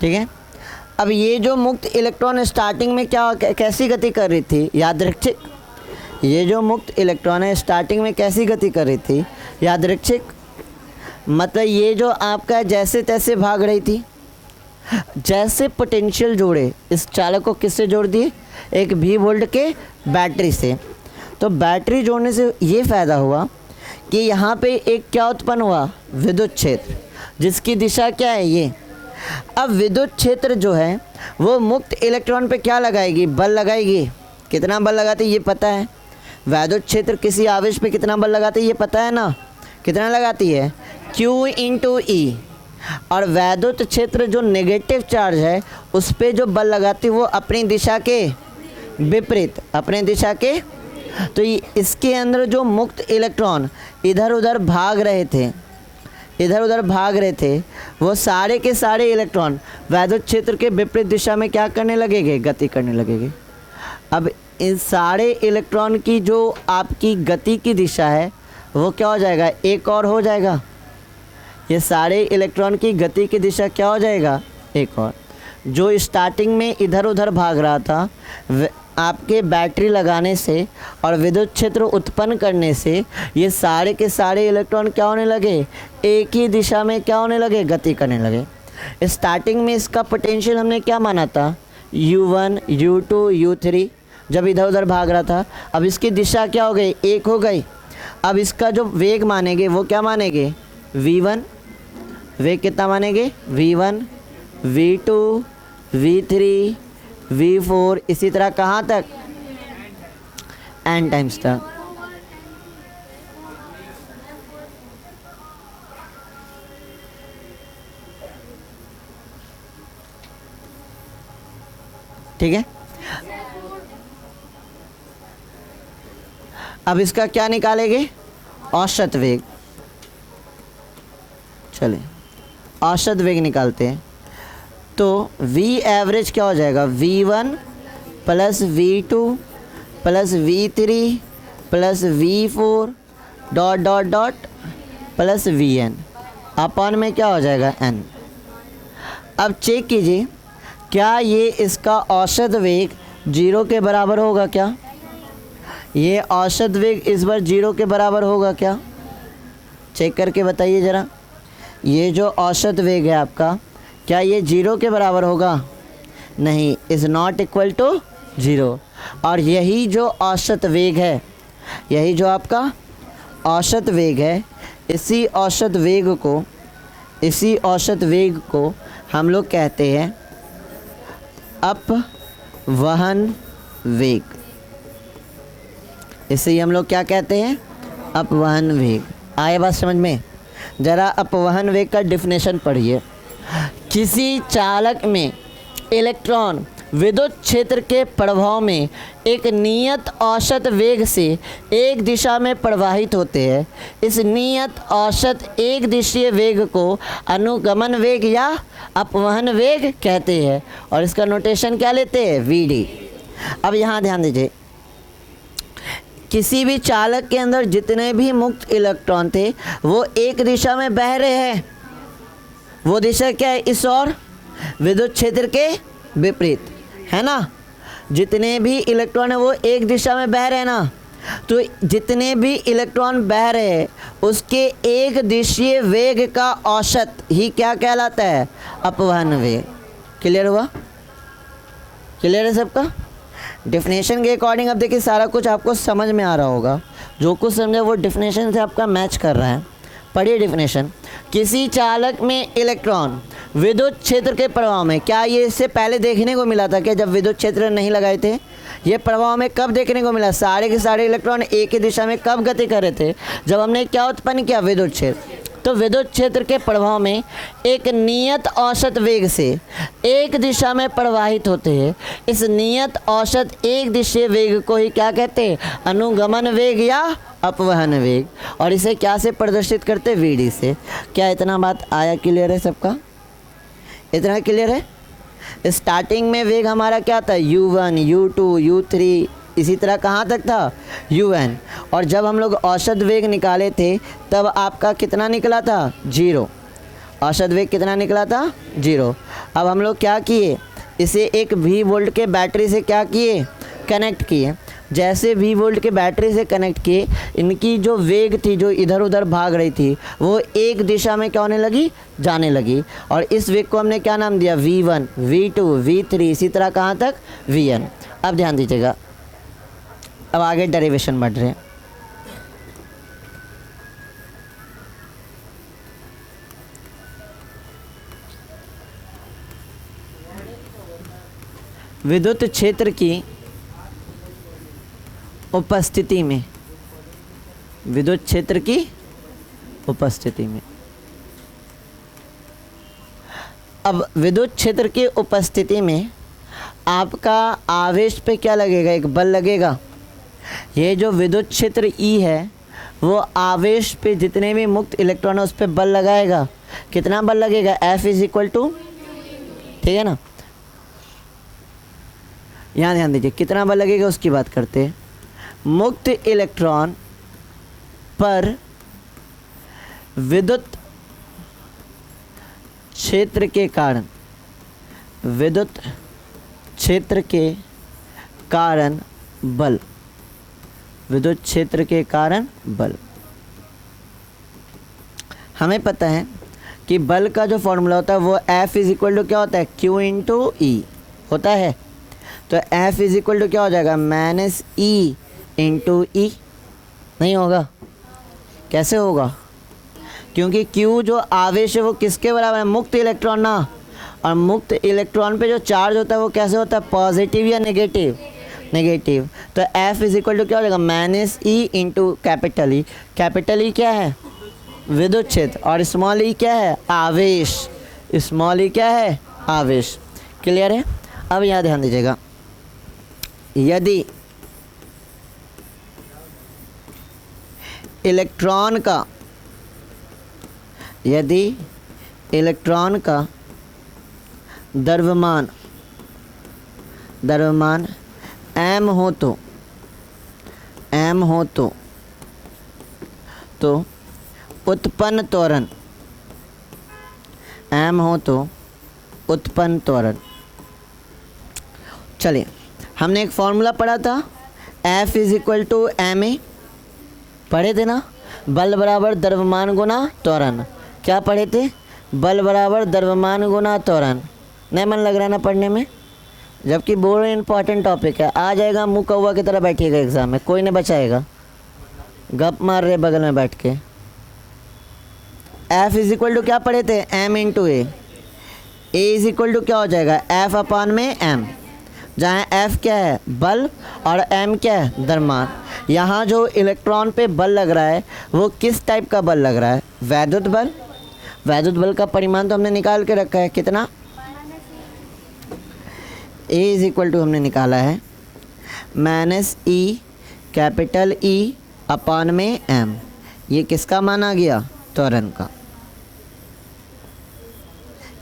ठीक है, अब ये जो मुक्त इलेक्ट्रॉन स्टार्टिंग में क्या कैसी गति कर रही थी, यादृच्छिक। ये जो मुक्त इलेक्ट्रॉन है स्टार्टिंग में कैसी गति कर रही थी, यादृच्छिक। मतलब ये जो आपका जैसे तैसे भाग रही थी। जैसे पोटेंशियल जोड़े इस चालक को किससे जोड़ दिए, एक भी वोल्ट के बैटरी से। तो बैटरी जोड़ने से ये फ़ायदा हुआ कि यहाँ पे एक क्या उत्पन्न हुआ, विद्युत क्षेत्र, जिसकी दिशा क्या है, ये। अब विद्युत क्षेत्र जो है वो मुक्त इलेक्ट्रॉन पे क्या लगाएगी, बल लगाएगी। कितना बल लगाती है ये पता है, विद्युत क्षेत्र किसी आवेश पे कितना बल लगाती है ये पता है ना, कितना लगाती है, Q इंटू ई। और विद्युत क्षेत्र जो नेगेटिव चार्ज है उस पे जो बल लगाती है वो अपनी दिशा के विपरीत, अपने दिशा के। तो इसके अंदर जो मुक्त इलेक्ट्रॉन इधर उधर भाग रहे थे, इधर उधर भाग रहे थे, वो सारे के सारे इलेक्ट्रॉन विद्युत क्षेत्र के विपरीत दिशा में क्या करने लगेंगे, गति करने लगेंगे। अब इन सारे इलेक्ट्रॉन की जो आपकी गति की दिशा है वो क्या हो जाएगा, एक और हो जाएगा। ये सारे इलेक्ट्रॉन की गति की दिशा क्या हो जाएगा, एक और। जो स्टार्टिंग में इधर उधर भाग रहा था, आपके बैटरी लगाने से और विद्युत क्षेत्र उत्पन्न करने से ये सारे के सारे इलेक्ट्रॉन क्या होने लगे, एक ही दिशा में क्या होने लगे, गति करने लगे। स्टार्टिंग में इसका पोटेंशियल हमने क्या माना था, u1 u2 u3, जब इधर उधर भाग रहा था। अब इसकी दिशा क्या हो गई, एक हो गई। अब इसका जो वेग मानेंगे वो क्या मानेंगे, v1, वेग कितना मानेंगे, v1 v2 v3 v4, इसी तरह कहाँ तक, n टाइम्स तक। ठीक है। अब इसका क्या निकालेंगे, औसत वेग। चलिए औसत वेग निकालते हैं। तो v एवरेज क्या हो जाएगा, v1 plus v2 plus v3 plus v4 dot dot dot plus vn upon में क्या हो जाएगा, n। अब चेक कीजिए क्या ये इसका औसत वेग 0 के बराबर होगा क्या, ये औसत वेग इस बार 0 के बराबर होगा क्या, चेक करके बताइए ज़रा। ये जो औसत वेग है आपका, क्या ये 0 के बराबर होगा, नहीं, इज़ नॉट इक्वल टू 0। और यही जो औसत वेग है, यही जो आपका औसत वेग है, इसी औसत वेग को हम लोग कहते हैं अपवहन वेग। इसे हम लोग क्या कहते हैं, अपवहन वेग। आए बात समझ में, ज़रा अपवहन वेग का डिफिनेशन पढ़िए। किसी चालक में इलेक्ट्रॉन विद्युत क्षेत्र के प्रभाव में एक नियत औसत वेग से एक दिशा में प्रवाहित होते हैं। इस नियत औसत एक दिशीय वेग को अनुगमन वेग या अपवहन वेग कहते हैं और इसका नोटेशन क्या लेते हैं, Vd। अब यहाँ ध्यान दीजिए, किसी भी चालक के अंदर जितने भी मुक्त इलेक्ट्रॉन थे वो एक दिशा में बह रहे हैं। वो दिशा क्या है, इस और विद्युत क्षेत्र के विपरीत, है ना। जितने भी इलेक्ट्रॉन है वो एक दिशा में बह रहे हैं ना, तो जितने भी इलेक्ट्रॉन बह रहे हैं उसके एक दिशीय वेग का औसत ही क्या कहलाता है, अपवहन वेग। क्लियर हुआ, क्लियर है सबका। डेफिनेशन के अकॉर्डिंग अब देखिए सारा कुछ आपको समझ में आ रहा होगा, जो कुछ समझे वो डेफिनेशन से आपका मैच कर रहा है। पढ़िए डेफिनेशन। किसी चालक में इलेक्ट्रॉन विद्युत क्षेत्र के प्रभाव में, क्या ये इससे पहले देखने को मिला था क्या, जब विद्युत क्षेत्र नहीं लगाए थे, ये प्रभाव में कब देखने को मिला, सारे के सारे इलेक्ट्रॉन एक ही दिशा में कब गति कर रहे थे, जब हमने क्या उत्पन्न किया, विद्युत क्षेत्र। तो विद्युत क्षेत्र के प्रभाव में एक नियत औसत वेग से एक दिशा में प्रवाहित होते हैं। इस नियत औसत एक दिशीय वेग को ही क्या कहते हैं, अनुगमन वेग या अपवहन वेग। और इसे क्या से प्रदर्शित करते हैं, Vd से। क्या इतना बात आया, क्लियर है सबका, इतना क्लियर है। स्टार्टिंग में वेग हमारा क्या था, u1 u2 u3, इसी तरह कहाँ तक था, un। और जब हम लोग औसत वेग निकाले थे तब आपका कितना निकला था, 0। औसत वेग कितना निकला था, 0। अब हम लोग क्या किए, इसे एक V वोल्ट के बैटरी से क्या किए, कनेक्ट किए। जैसे V वोल्ट के बैटरी से कनेक्ट किए, इनकी जो वेग थी जो इधर उधर भाग रही थी वो एक दिशा में क्या होने लगी, जाने लगी। और इस वेग को हमने क्या नाम दिया, V1 V2 V3, इसी तरह कहाँ तक, Vn। अब ध्यान दीजिएगा, अब आगे डेरिवेशन बढ़ रहे हैं। विद्युत क्षेत्र की उपस्थिति में, विद्युत क्षेत्र की उपस्थिति में, अब विद्युत क्षेत्र की उपस्थिति में आपका आवेश पे क्या लगेगा, एक बल लगेगा। ये जो विद्युत क्षेत्र E है वो आवेश पे जितने भी मुक्त इलेक्ट्रॉन है उस पर बल लगाएगा। कितना बल लगेगा, F इज इक्वल टू, ठीक है ना। यहाँ ध्यान दीजिए कितना बल लगेगा उसकी बात करते हैं। मुक्त इलेक्ट्रॉन पर विद्युत क्षेत्र के कारण, विद्युत क्षेत्र के कारण बल, विद्युत क्षेत्र के कारण बल। हमें पता है कि बल का जो फॉर्मूला होता है वो F इज इक्वल टू क्या होता है, Q इंटू ई होता है। तो F इज इक्वल टू क्या हो जाएगा, माइनस E इंटू ई। नहीं होगा, कैसे होगा, क्योंकि Q जो आवेश है वो किसके बराबर है, मुक्त इलेक्ट्रॉन ना, और मुक्त इलेक्ट्रॉन पे जो चार्ज होता है वो कैसे होता है, पॉजिटिव या नेगेटिव, नेगेटिव। तो F इज इक्वल टू क्या हो जाएगा, minus E into capital E. Capital E क्या है, विद्युत क्षेत्र, और स्मॉल ई क्या है, आवेश। स्मॉल ई क्या है, आवेश। क्लियर है। अब यहाँ ध्यान दीजिएगा, यदि इलेक्ट्रॉन का द्रव्यमान m हो तो उत्पन्न त्वरण m हो तो उत्पन्न त्वरण। चलिए, हमने एक फॉर्मूला पढ़ा था, F is equal to M A, पढ़े थे ना, बल बराबर द्रव्यमान गुना त्वरण। क्या पढ़े थे, बल बराबर द्रव्यमान गुना त्वरण। नहीं मन लग रहा है ना पढ़ने में, जबकि बहुत इंपॉर्टेंट टॉपिक है, आ जाएगा मुँह कौवा की तरह बैठिएगा एग्ज़ाम में, कोई नहीं बचाएगा, गप मार रहे बगल में बैठ के। F इज इक्वल टू क्या पढ़े थे, m into A is equal to क्या हो जाएगा, F अपान में m, जहाँ F क्या है, बल, और m क्या है, द्रव्यमान। यहाँ जो इलेक्ट्रॉन पे बल लग रहा है वो किस टाइप का बल लग रहा है, वैद्युत बल। वैद्युत बल का परिमाण तो हमने निकाल के रखा है, कितना, A इज इक्वल टू हमने निकाला है माइनस E कैपिटल E अपान में m। ये किसका माना गया, त्वरण का।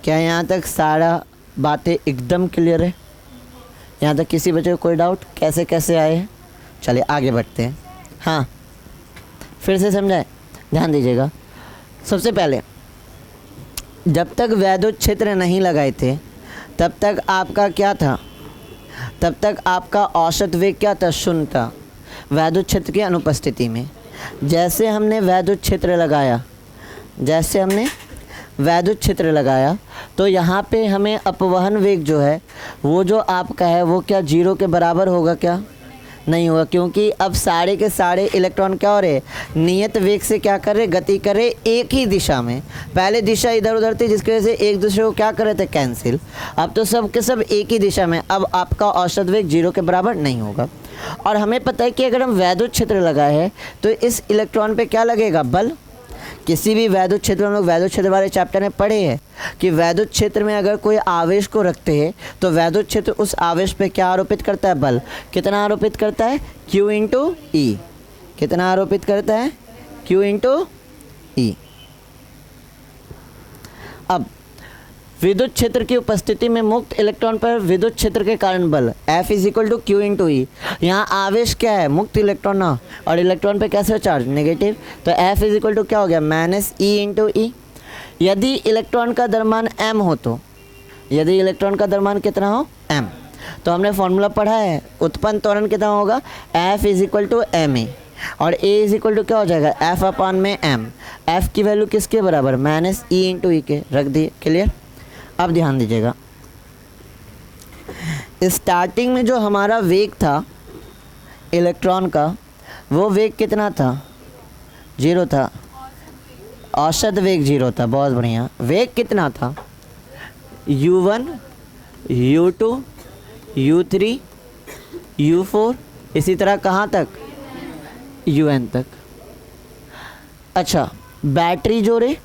क्या यहाँ तक सारा बातें एकदम क्लियर है, यहाँ तक किसी बच्चे को कोई डाउट कैसे कैसे आए हैं। चलिए आगे बढ़ते हैं। हाँ, फिर से समझाए, ध्यान दीजिएगा। सबसे पहले, जब तक वैद्युत क्षेत्र नहीं लगाए थे तब तक आपका क्या था, तब तक आपका औसत वेग क्या था, शून्य था, वैद्युत क्षेत्र की अनुपस्थिति में। जैसे हमने वैद्युत क्षेत्र लगाया, तो यहाँ पे हमें अपवहन वेग जो है वो जो आपका है वो क्या जीरो के बराबर होगा, क्या नहीं होगा, क्योंकि अब सारे के सारे इलेक्ट्रॉन क्या हो रहे, नियत वेग से क्या कर रहे, गति कर रहे एक ही दिशा में। पहले दिशा इधर उधर थी जिसकी वजह से एक दूसरे को क्या कर रहे थे, कैंसिल। अब तो सब के सब एक ही दिशा में, अब आपका औसत वेग जीरो के बराबर नहीं होगा। और हमें पता है कि अगर हम वैद्युत क्षेत्र लगाए हैं तो इस इलेक्ट्रॉन पे क्या लगेगा, बल। किसी भी वैद्युत क्षेत्र, हम लोग वैद्युत क्षेत्र वाले चैप्टर में पढ़े हैं कि वैद्युत क्षेत्र में अगर कोई आवेश को रखते हैं तो वैद्युत क्षेत्र उस आवेश पे क्या आरोपित करता है, बल। कितना आरोपित करता है, Q इंटू ई। कितना आरोपित करता है, Q इंटू ई। अब विद्युत क्षेत्र की उपस्थिति में मुक्त इलेक्ट्रॉन पर विद्युत क्षेत्र के कारण बल F is equal to Q into E. यहाँ आवेश क्या है, मुक्त इलेक्ट्रॉन ना, और इलेक्ट्रॉन पे कैसे चार्ज, नेगेटिव। तो F इज इक्वल टू क्या हो गया, माइनस E इंटू ई। यदि इलेक्ट्रॉन का द्रव्यमान m हो तो, यदि इलेक्ट्रॉन का द्रव्यमान कितना हो, m, तो हमने फॉर्मूला पढ़ा है, उत्पन्न त्वरण कितना होगा, F is equal to M A, और A इज इक्वल टू क्या हो जाएगा, F अपान में m। F की वैल्यू किसके बराबर, माइनस E इंटू ई के, रख दिए। क्लियर। अब ध्यान दीजिएगा, स्टार्टिंग में जो हमारा वेग था इलेक्ट्रॉन का, वो वेग कितना था, जीरो था, औसत वेग जीरो था। बहुत बढ़िया। वेग कितना था, u1 u2 u3 u4, इसी तरह कहाँ तक, un तक। अच्छा, बैटरी जोड़े,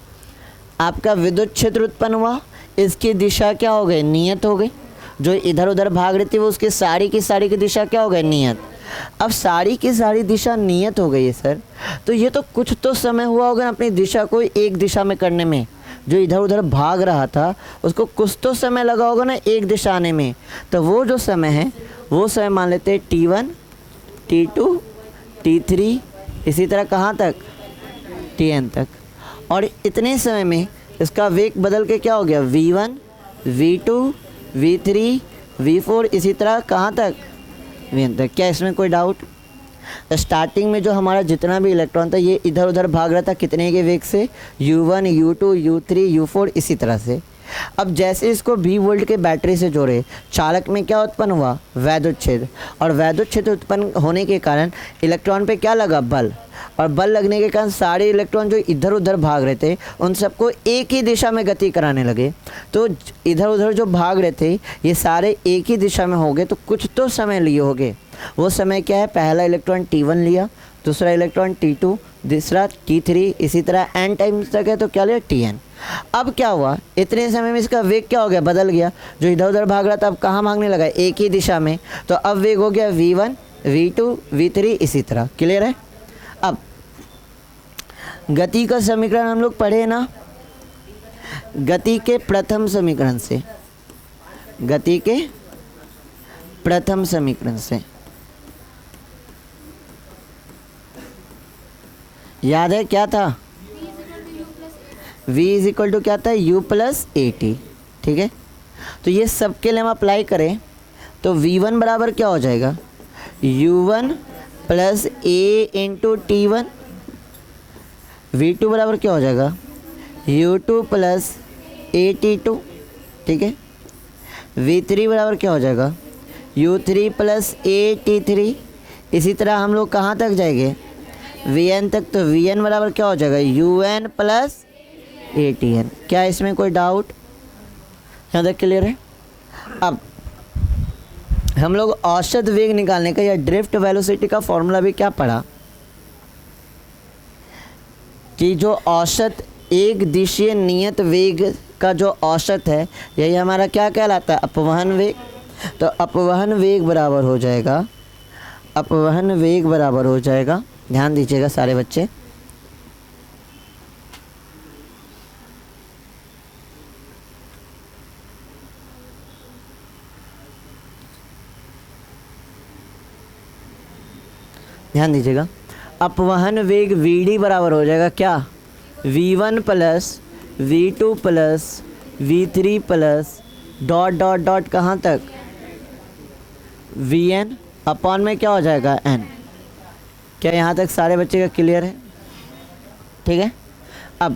आपका विद्युत क्षेत्र उत्पन्न हुआ, इसकी दिशा क्या हो गई, नियत हो गई। जो इधर उधर भाग रही थी वो उसकी सारी की दिशा क्या हो गई, नियत। अब सारी की सारी दिशा नियत हो गई है सर, तो ये तो कुछ तो समय हुआ होगा अपनी दिशा को एक दिशा में करने में। जो इधर उधर भाग रहा था उसको कुछ तो समय लगा होगा ना एक दिशा आने में। तो वो जो समय है वो समय मान लेते हैं T1 T2 T3, इसी तरह कहाँ तक, Tn तक। और इतने समय में इसका वेग बदल के क्या हो गया, V1 V2 V3 V4, इसी तरह कहाँ तक, Vn तक। क्या इसमें कोई डाउट, स्टार्टिंग में जो हमारा जितना भी इलेक्ट्रॉन था ये इधर उधर भाग रहा था कितने के वेग से, u1, u2, u3, u4 इसी तरह से। अब जैसे इसको 20 वोल्ट के बैटरी से जोड़े, चालक में क्या उत्पन्न हुआ, वैद्युत क्षेत्र, और वैद्युत क्षेत्र उत्पन्न होने के कारण इलेक्ट्रॉन पे क्या लगा, बल, और बल लगने के कारण सारे इलेक्ट्रॉन जो इधर उधर भाग रहे थे उन सबको एक ही दिशा में गति कराने लगे। तो इधर उधर जो भाग रहे थे ये सारे एक ही दिशा में हो गए, तो कुछ तो समय लिए होंगे। वो समय क्या है, पहला इलेक्ट्रॉन T1 लिया, दूसरा इलेक्ट्रॉन T2, तीसरा T3, इसी तरह n टाइम्स तक है तो क्या लिया, Tn। अब क्या हुआ, इतने समय में इसका वेग क्या हो गया, बदल गया। जो इधर उधर भाग रहा था अब कहाँ भागने लगा, एक ही दिशा में। तो अब वेग हो गया v1, v2, v3 इसी तरह। क्लियर है। अब गति का समीकरण हम लोग पढ़े ना, गति के प्रथम समीकरण से, गति के प्रथम समीकरण से याद है क्या था, v इज इक्वल टू क्या था, u प्लस ए टी। ठीक है, तो ये सब के लिए हम अप्लाई करें तो v1 बराबर क्या हो जाएगा, u1 प्लस ए इंटू T1, v2 बराबर क्या हो जाएगा, u2 प्लस ए T2। ठीक है, v3 बराबर क्या हो जाएगा, u3 प्लस ए T3। इसी तरह हम लोग कहाँ तक जाएंगे, vn तक। तो vn बराबर क्या हो जाएगा, un प्लस ए Tn। क्या इसमें कोई डाउट, यहाँ तक क्लियर है। अब हम लोग औसत वेग निकालने का या ड्रिफ्ट वेलोसिटी का फॉर्मूला भी क्या पढ़ा, कि जो औसत एक दिशीय नियत वेग का जो औसत है यही हमारा क्या कहलाता है, अपवहन वेग। तो अपवहन वेग बराबर हो जाएगा, अपवहन वेग बराबर हो जाएगा, ध्यान दीजिएगा सारे बच्चे, ध्यान दीजिएगा। अपवहन वेग Vd बराबर हो जाएगा क्या, v1 plus v2 plus v3 plus dot dot dot कहाँ तक, vn अपॉन में क्या हो जाएगा, n। क्या यहाँ तक सारे बच्चे का क्लियर है। ठीक है, अब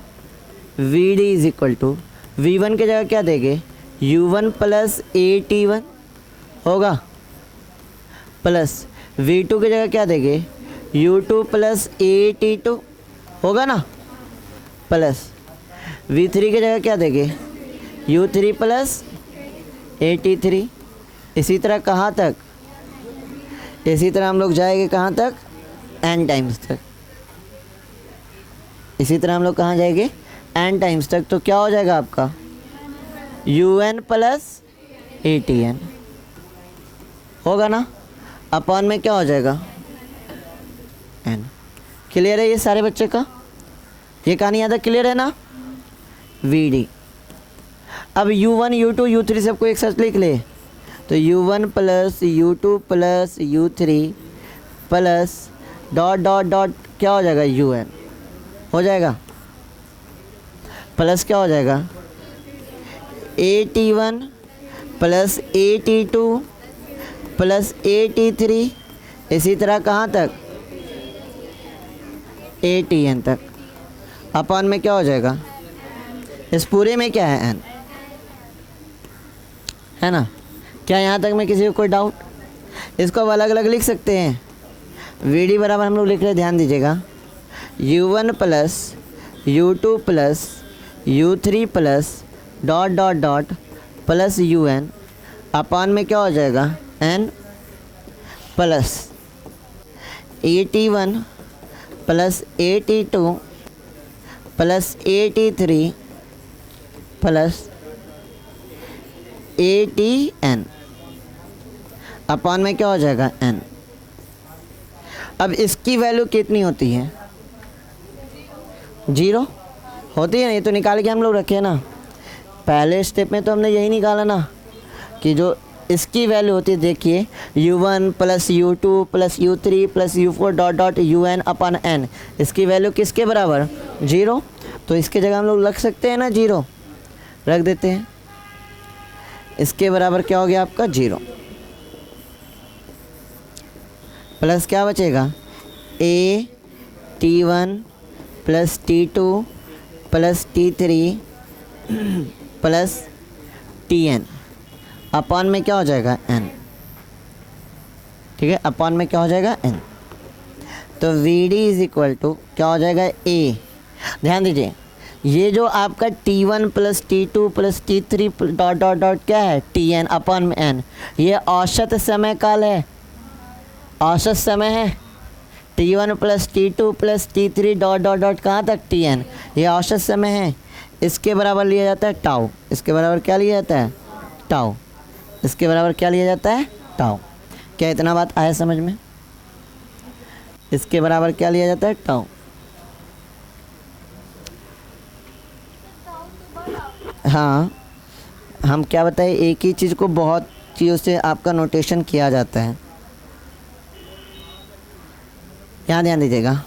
Vd is equal to v1 की जगह क्या देंगे, u1 प्लस ए T1 होगा, प्लस v2 की जगह क्या देंगे, u2 प्लस ए T2 होगा ना, प्लस v3 की जगह क्या देंगे, u3 प्लस ए T3। इसी तरह कहाँ तक, इसी तरह हम लोग जाएंगे कहाँ तक, n टाइम्स तक। इसी तरह हम लोग कहाँ जाएंगे, n टाइम्स तक। तो क्या हो जाएगा आपका, un प्लस ए Tn होगा ना, अपॉन में क्या हो जाएगा, n। क्लियर है ये सारे बच्चे का, ये कहानी यहाँ तक क्लियर है ना। Vd, अब u1 u2 u3 सबको एक साथ लिख ले, तो u1 plus u2 plus u3 plus dot dot dot क्या हो जाएगा, un हो जाएगा, प्लस क्या हो जाएगा, ए T1 प्लस ए T2 प्लस ए T3। इसी तरह कहाँ तक, ए Tn तक, अपॉन में क्या हो जाएगा, इस पूरे में क्या है, n है ना। क्या यहाँ तक में किसी को कोई डाउट, इसको अब अलग अलग लिख सकते हैं। Vd बराबर हम लोग लिख रहे, ध्यान दीजिएगा, u1 plus u2 plus u3 plus dot dot dot plus un, upon में क्या हो जाएगा, n प्लस ए T1 प्लस ए T2 प्लस ए T3 प्लस ए Tn, अपॉन में क्या हो जाएगा, n। अब इसकी वैल्यू कितनी होती है, 0 होती है ना, ये तो निकाल के हम लोग रखे हैं ना, पहले स्टेप में तो हमने यही निकाला ना, कि जो इसकी वैल्यू होती है, देखिए u1 plus u2 plus u3 plus u4 dot dot un upon n, इसकी वैल्यू किसके बराबर, 0। तो इसके जगह हम लोग रख सकते हैं ना, 0 रख देते हैं, इसके बराबर क्या हो गया आपका, 0। प्लस क्या बचेगा, ए T1 plus T2 plus T3 plus Tn upon में क्या हो जाएगा n, ठीक है, अपॉन में क्या हो जाएगा n। तो Vd इज इक्वल टू क्या हो जाएगा A। ध्यान दीजिए ये जो आपका T1 plus T2 plus T3 dot dot dot क्या है Tn अपॉन में n, ये औसत समय काल है, औसत समय है। T1 plus T2 plus T3 dot dot dot कहाँ तक Tn, ये औसत समय है। इसके बराबर लिया जाता है टाउ, इसके बराबर क्या लिया जाता है टाउ, इसके बराबर क्या लिया जाता है टाउ। क्या इतना बात आया समझ में, इसके बराबर क्या लिया जाता है टाउ। हाँ हम क्या बताएं, एक ही चीज़ को बहुत चीज़ों से आपका नोटेशन किया जाता है। यहाँ ध्यान दीजिएगा,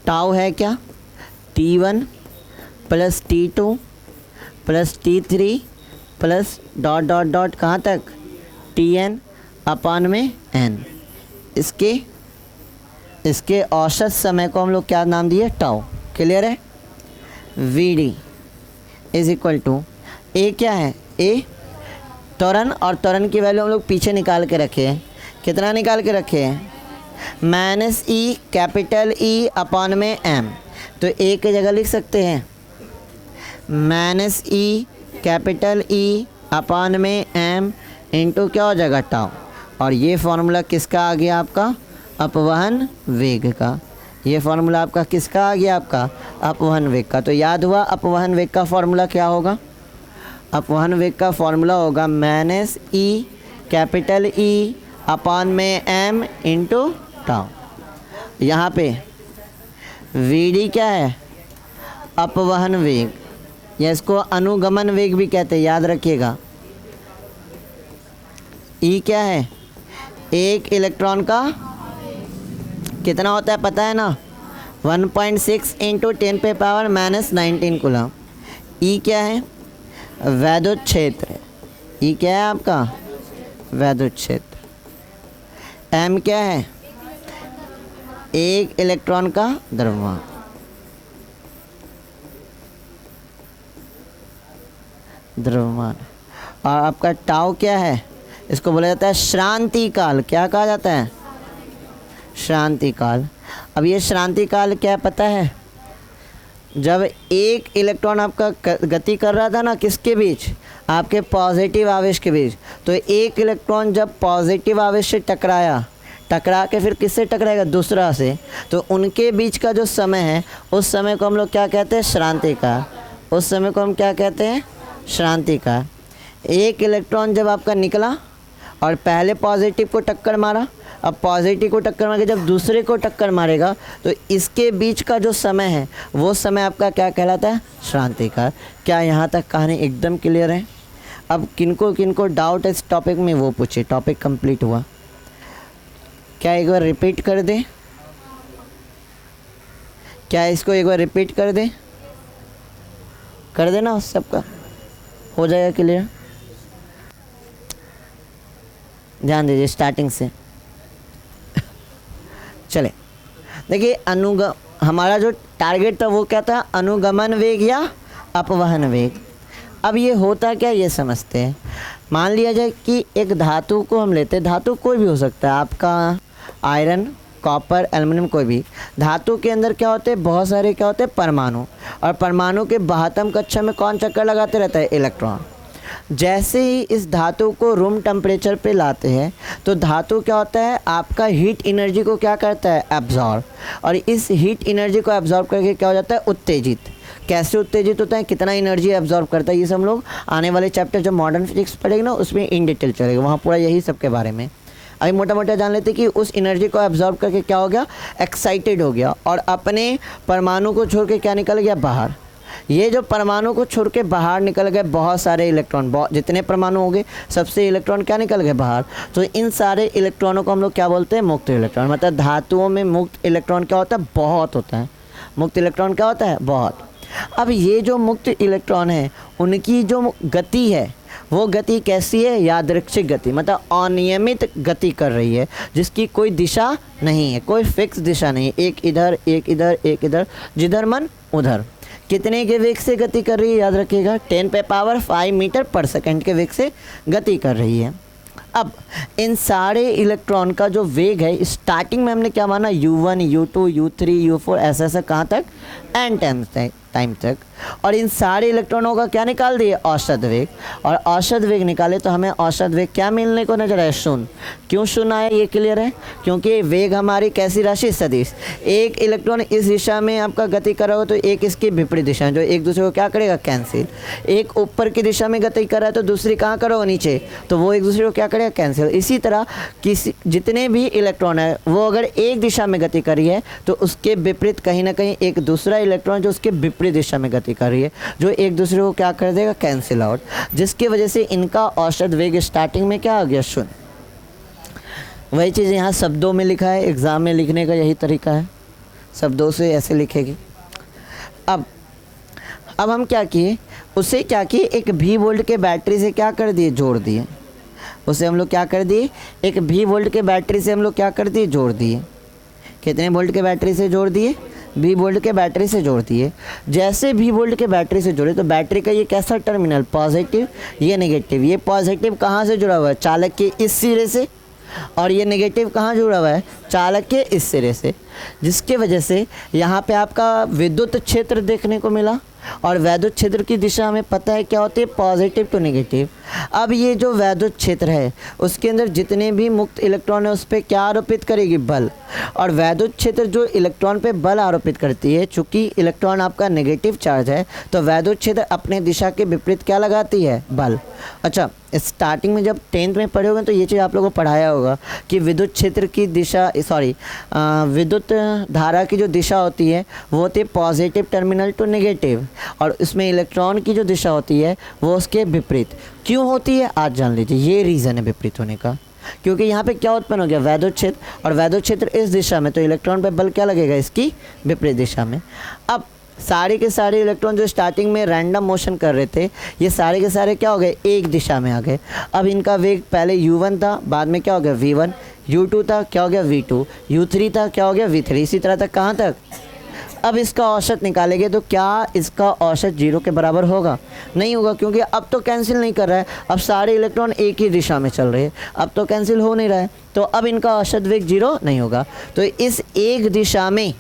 टाउ है क्या T1 plus T2 plus T3 plus dot dot dot कहाँ तक Tn अपॉन में n। इसके औसत समय को हम लोग क्या नाम दिए टाउ। क्लियर है। Vd इज इक्वल टू ए क्या है ए त्वरण, और त्वरण की वैल्यू हम लोग पीछे निकाल के रखे हैं। कितना निकाल के रखे हैं, minus E capital E upon में एम। तो ए की जगह लिख सकते हैं minus E capital E upon में एम इंटू क्या हो जाएगा टाउ। और ये फॉर्मूला किसका आ गया आपका अपवहन वेग का, ये फॉर्मूला आपका किसका आ गया आपका अपवहन वेग का। तो याद हुआ अपवहन वेग का फॉर्मूला क्या होगा, अपवहन वेग का फॉर्मूला होगा minus E capital E upon में एम इंटू टाउ। यहाँ पे Vd क्या है अपवहन वेग, या इसको अनुगमन वेग भी कहते हैं, याद रखिएगा। ई क्या है एक इलेक्ट्रॉन का कितना होता है पता है ना 1.6 इंटू 10⁻⁻⁹ कूलम। ई क्या है वैद्युत क्षेत्र, ई क्या है आपका वैद्युत क्षेत्र। एम क्या है एक इलेक्ट्रॉन का द्रव्यमान। और आपका टाउ क्या है, इसको बोला जाता है श्रांति काल। क्या कहा जाता है श्रांति काल। अब ये श्रांति काल क्या पता है, जब एक इलेक्ट्रॉन आपका गति कर रहा था ना किसके बीच, आपके पॉजिटिव आवेश के बीच, तो एक इलेक्ट्रॉन जब पॉजिटिव आवेश से टकरा के फिर किससे टकराएगा दूसरा से, तो उनके बीच का जो समय है उस समय को हम लोग क्या कहते हैं श्रांति काल। उस समय को हम क्या कहते हैं श्रांति काल। एक इलेक्ट्रॉन जब आपका निकला और पहले पॉजिटिव को टक्कर मारा, अब पॉजिटिव को टक्कर मार के जब दूसरे को टक्कर मारेगा तो इसके बीच का जो समय है वो समय आपका क्या कहलाता है श्रांति काल। क्या यहाँ तक कहानी एकदम क्लियर है। अब किनको किनको डाउट है इस टॉपिक में वो पूछे, टॉपिक कंप्लीट हुआ। क्या एक बार रिपीट कर दें, क्या इसको एक बार रिपीट कर दें, कर देना सबका हो जाएगा क्लियर। ध्यान दीजिए स्टार्टिंग से चले। देखिए हमारा जो टारगेट था वो क्या था अनुगमन वेग या अपवहन वेग। अब ये होता क्या ये समझते हैं। मान लिया जाए कि एक धातु को हम लेते हैं, धातु कोई भी हो सकता है, आपका आयरन कॉपर एल्युमिनियम कोई भी। धातु के अंदर क्या होते हैं बहुत सारे क्या होते हैं परमाणु, और परमाणु के बाह्यतम कक्षा में कौन चक्कर लगाते रहता है इलेक्ट्रॉन। जैसे ही इस धातु को रूम टेम्परेचर पे लाते हैं तो धातु क्या होता है आपका हीट एनर्जी को क्या करता है एब्जॉर्ब, और इस हीट एनर्जी को एब्जॉर्ब करके क्या हो जाता है उत्तेजित। कैसे उत्तेजित होता है कितना एनर्जी एब्जॉर्ब करता है ये सब हम लोग आने वाले चैप्टर जो मॉडर्न फिजिक्स पढ़ेंगे ना उसमें इन डिटेल चलेगा, वहाँ पूरा यही सब के बारे में। अभी मोटा मोटा जान लेते कि उस एनर्जी को एब्जॉर्ब करके क्या हो गया एक्साइटेड हो गया और अपने परमाणु को छोड़ के क्या निकल गया बाहर। ये जो परमाणु को छोड़ के बाहर निकल गए बहुत सारे इलेक्ट्रॉन, जितने परमाणु हो गए सबसे इलेक्ट्रॉन क्या निकल गए बाहर। तो इन सारे इलेक्ट्रॉनों को हम लोग क्या बोलते हैं मुक्त इलेक्ट्रॉन। मतलब धातुओं में मुक्त इलेक्ट्रॉन क्या होता है बहुत होता है। मुक्त इलेक्ट्रॉन क्या होता है बहुत। अब ये जो मुक्त इलेक्ट्रॉन है उनकी जो गति है वो गति कैसी है, यादृच्छिक गति, मतलब अनियमित गति कर रही है, जिसकी कोई दिशा नहीं है, कोई फिक्स दिशा नहीं है, एक इधर एक इधर एक इधर, जिधर मन उधर। कितने के वेग से गति कर रही है, याद रखिएगा 10⁵ मीटर पर सेकंड के वेग से गति कर रही है। अब इन सारे इलेक्ट्रॉन का जो वेग है, स्टार्टिंग में हमने क्या माना, u1 u2 u3 u4 ऐसा ऐसा कहाँ तक, n टाइम तक, और इन सारे इलेक्ट्रॉनों का क्या निकाल दिए, औसत वेग, और औसत वेग निकाले तो हमें औसत वेग क्या मिलने को नजर आया, शून्य। क्यों शून्य आया, ये क्लियर है, क्योंकि वेग हमारी कैसी राशि, सदिश। एक इलेक्ट्रॉन इस दिशा में आपका गति कर रहा हो तो एक इसकी विपरीत दिशा जो एक दूसरे को क्या करेगा, कैंसिल। एक ऊपर की दिशा में गति कर रहा है तो दूसरी कहाँ करोगे, नीचे, तो वो एक दूसरे को क्या करेगा, कैंसिल। इसी तरह किसी जितने भी इलेक्ट्रॉन है वो अगर एक दिशा में गति कर रही है तो उसके विपरीत कहीं ना कहीं एक दूसरा इलेक्ट्रॉन जो उसके विपरीत दिशा में गति कर रही है, जो एक दूसरे को क्या कर देगा, कैंसिल आउट, जिसकी वजह से इनका औसत वेग स्टार्टिंग में क्या आ गया, शून्य। वही चीज़ यहाँ शब्दों में लिखा है, एग्जाम में लिखने का यही तरीका है, शब्दों से ऐसे लिखेगी। अब हम क्या किए, उसे क्या किए, एक V वोल्ट के बैटरी से क्या कर दिए, जोड़ दिए। उसे हम लोग क्या कर दिए, एक V वोल्ट के बैटरी से हम लोग क्या कर दिए, जोड़ दिए। कितने वोल्ट के बैटरी से जोड़ दिए, V वोल्ट के बैटरी से जोड़ दिए। जैसे V वोल्ट के बैटरी से जोड़े तो बैटरी का ये कैसा टर्मिनल, पॉजिटिव, ये नेगेटिव। ये पॉजिटिव कहाँ से जुड़ा हुआ है, चालक के इस सिरे से, और ये नेगेटिव कहाँ जुड़ा हुआ है, चालक के इस सिरे से, जिसके वजह से यहाँ पे आपका विद्युत क्षेत्र देखने को मिला। और वैद्युत क्षेत्र की दिशा हमें पता है क्या होती है, पॉजिटिव टू नेगेटिव। अब ये जो वैद्युत क्षेत्र है उसके अंदर जितने भी मुक्त इलेक्ट्रॉन है उस पर क्या आरोपित करेगी, बल। और वैद्युत क्षेत्र जो इलेक्ट्रॉन पे बल आरोपित करती है, चूंकि इलेक्ट्रॉन आपका नेगेटिव चार्ज है तो वैद्युत क्षेत्र अपने दिशा के विपरीत क्या लगाती है, बल। अच्छा, स्टार्टिंग में जब 10th में पढ़े होंगे तो ये चीज़ आप लोगों को पढ़ाया होगा कि विद्युत क्षेत्र की दिशा, विद्युत धारा की जो दिशा होती है वो होती है पॉजिटिव टर्मिनल टू नेगेटिव, और इसमें इलेक्ट्रॉन की जो दिशा होती है वो उसके विपरीत। क्यों होती है, आज जान लीजिए, ये रीज़न है विपरीत होने का। क्योंकि यहाँ पे क्या उत्पन्न हो गया, वैद्युत क्षेत्र, और वैद्युत क्षेत्र इस दिशा में, तो इलेक्ट्रॉन पे बल क्या लगेगा, इसकी विपरीत दिशा में। अब सारे के सारे इलेक्ट्रॉन जो स्टार्टिंग में रैंडम मोशन कर रहे थे, ये सारे के सारे क्या हो गए, एक दिशा में आ गए। अब इनका वेग पहले u1 था, बाद में क्या हो गया, v1, u2 था, क्या हो गया, v2, u3 था, क्या हो गया, v3, इसी तरह तक कहाँ तक। अब इसका औसत निकालेंगे तो क्या इसका औसत 0 के बराबर होगा, नहीं होगा, क्योंकि अब तो कैंसिल नहीं कर रहा है, अब सारे इलेक्ट्रॉन एक ही दिशा में चल रहे हैं, अब तो कैंसिल हो नहीं रहा है, तो अब इनका औसत वेग 0 नहीं होगा। तो इस एक दिशा में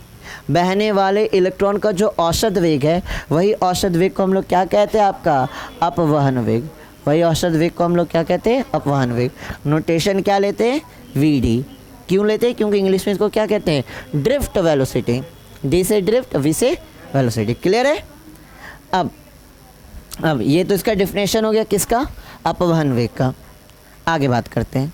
बहने वाले इलेक्ट्रॉन का जो औसत वेग है, वही औसत वेग को हम लोग क्या कहते हैं, आपका अपवहन वेग। वही औसत वेग को हम लोग क्या कहते हैं, अपवहन वेग। नोटेशन क्या लेते हैं, Vd। क्यों लेते हैं, क्योंकि इंग्लिश में इसको क्या कहते हैं, ड्रिफ्ट वेलोसिटी। डी से ड्रिफ्ट, वी से वेलोसिटी। क्लियर है। अब ये तो इसका डिफिनेशन हो गया किसका, अपवहन वेग का। आगे बात करते हैं।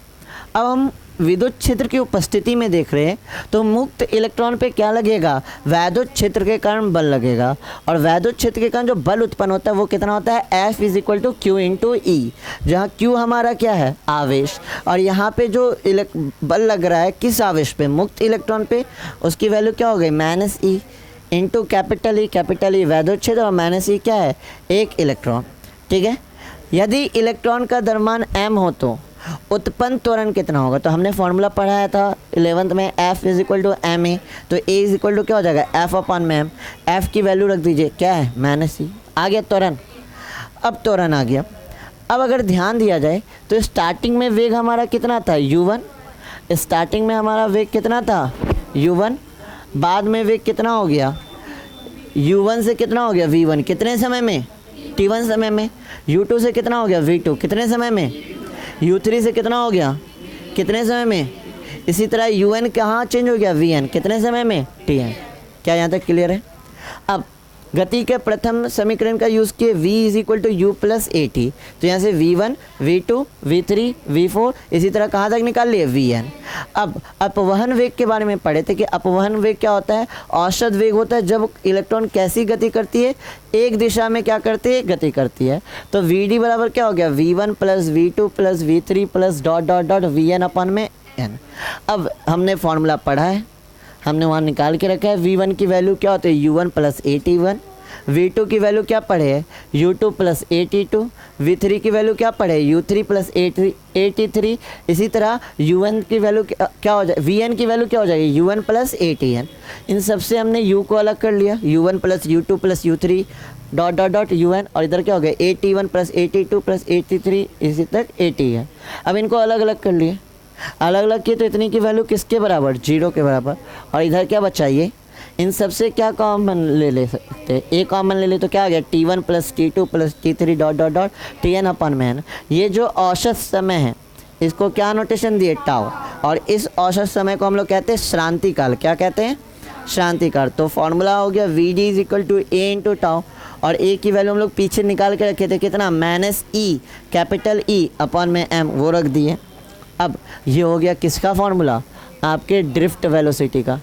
अब हम विद्युत क्षेत्र की उपस्थिति में देख रहे हैं तो मुक्त इलेक्ट्रॉन पे क्या लगेगा, वैद्युत क्षेत्र के कारण बल लगेगा, और वैद्युत क्षेत्र के कारण जो बल उत्पन्न होता है वो कितना होता है, F = Q × E, जहाँ Q हमारा क्या है, आवेश, और यहाँ पे जो बल लग रहा है किस आवेश पे, मुक्त इलेक्ट्रॉन पे, उसकी वैल्यू क्या हो गई, -E × कैपिटल E वैद्युत क्षेत्र, और -E क्या है, एक इलेक्ट्रॉन। ठीक है। यदि इलेक्ट्रॉन का द्रव्यमान m हो तो उत्पन्न त्वरण कितना होगा, तो हमने फॉर्मूला पढ़ाया था 11th में, F = ma, तो A = क्या हो जाएगा, F/m। F की वैल्यू रख दीजिए, क्या है, -E। आ गया त्वरण। अब त्वरण आ गया। अब अगर ध्यान दिया जाए तो स्टार्टिंग में वेग हमारा कितना था, u1। स्टार्टिंग में हमारा वेग कितना था, u1। बाद में वेग कितना हो गया, u1 से कितना हो गया, v1, कितने समय में, t1 समय में। u2 से कितना हो गया, v2, कितने समय में, u3 से कितना हो गया, कितने समय में। इसी तरह un कहाँ चेंज हो गया, vn, कितने समय में, tn। क्या यहाँ तक क्लियर है। अब गति के प्रथम समीकरण का यूज़ किए, v = u + at, तो यहाँ से v1, v2, v3, v4, इसी तरह कहाँ तक निकाल लिए, vn। अब अपवहन वेग के बारे में पढ़े थे कि अपवहन वेग क्या होता है, औसत वेग होता है जब इलेक्ट्रॉन कैसी गति करती है, एक दिशा में क्या करती है, गति करती है। तो Vd बराबर क्या हो गया, v1 + v2 + v3 + ... vn/n। अब हमने फॉर्मूला पढ़ा है, हमने वहाँ निकाल के रखा है, v1 की वैल्यू क्या होती है, u1 + at1, V2 की वैल्यू क्या पढ़े है, U2 प्लस AT2। V3 की वैल्यू क्या पढ़े, U3 प्लस AT3। इसी तरह UN की वैल्यू क्या हो जाए, VN की वैल्यू क्या हो जाएगी, UN प्लस ATN। इन सब से हमने U को अलग कर लिया, U1 plus U2 plus U3 dot dot dot UN, और इधर क्या हो गया, AT1 plus AT2 plus AT3 इसी तक ATN। अब इनको अलग अलग कर लिए, अलग अलग किए तो इतनी की वैल्यू किसके बराबर, 0 के बराबर। और इधर क्या बचा, ये इन सब से क्या कॉमन ले सकते हैं, ए कॉमन ले ले तो क्या आ गया, T1 plus T2 plus T3 dot dot dot TN अपन में है। ये जो औसत समय है इसको क्या नोटेशन दिए, टाउ। और इस औसत समय को हम लोग कहते हैं श्रांति काल। क्या कहते हैं, श्रांति काल। तो फॉर्मूला हो गया VD is equal to A into tau, और ए की वैल्यू हम लोग पीछे निकाल के रखे थे कितना, -E कैपिटल E अपॉन में M, वो रख दिए। अब ये हो गया किसका फॉर्मूला, आपके ड्रिफ्ट वेलोसिटी का।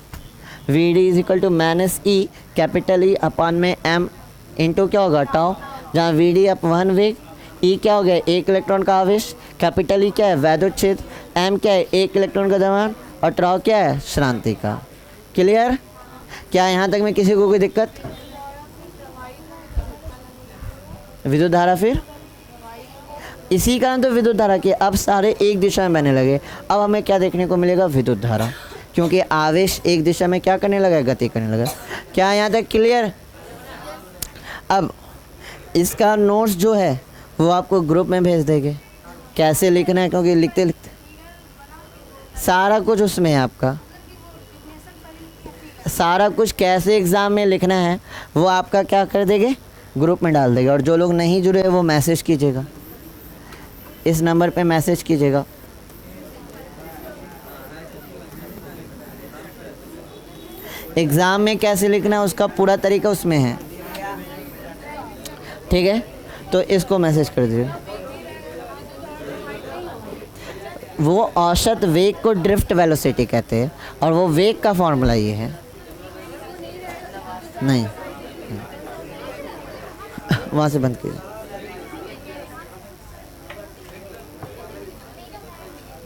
VD is equal to -E capital E upon में M इंटू क्या होगा, टाउ, जहाँ VD अपवहन वेग, E क्या हो गया, एक इलेक्ट्रॉन का आवेश, कैपिटल E क्या है, वैद्युत क्षेत्र, M क्या है, एक इलेक्ट्रॉन का द्रव्यमान, और टाउ क्या है, श्रांति का। क्लियर, क्या यहाँ तक में किसी को कोई दिक्कत, विद्युत धारा, फिर इसी कारण तो विद्युत धारा के अब सारे एक दिशा में बहने लगे। अब हमें क्या देखने को मिलेगा, विद्युत धारा, क्योंकि आवेश एक दिशा में क्या करने लगा, गति करने लगा। क्या यहाँ तक क्लियर। अब इसका नोट्स जो है वो आपको ग्रुप में भेज देंगे, कैसे लिखना है, क्योंकि लिखते लिखते सारा कुछ उसमें है आपका, सारा कुछ कैसे एग्ज़ाम में लिखना है वो आपका क्या कर देंगे, ग्रुप में डाल देगा। और जो लोग नहीं जुड़े हैं वो मैसेज कीजिएगा, इस नंबर पे मैसेज कीजिएगा। एग्ज़ाम में कैसे लिखना है उसका पूरा तरीका उसमें है, ठीक है, तो इसको मैसेज कर दीजिए। वो औसत वेग को ड्रिफ्ट वेलोसिटी कहते हैं, और वो वेग का फॉर्मूला ये है। नहीं वहाँ से बंद कीजिए।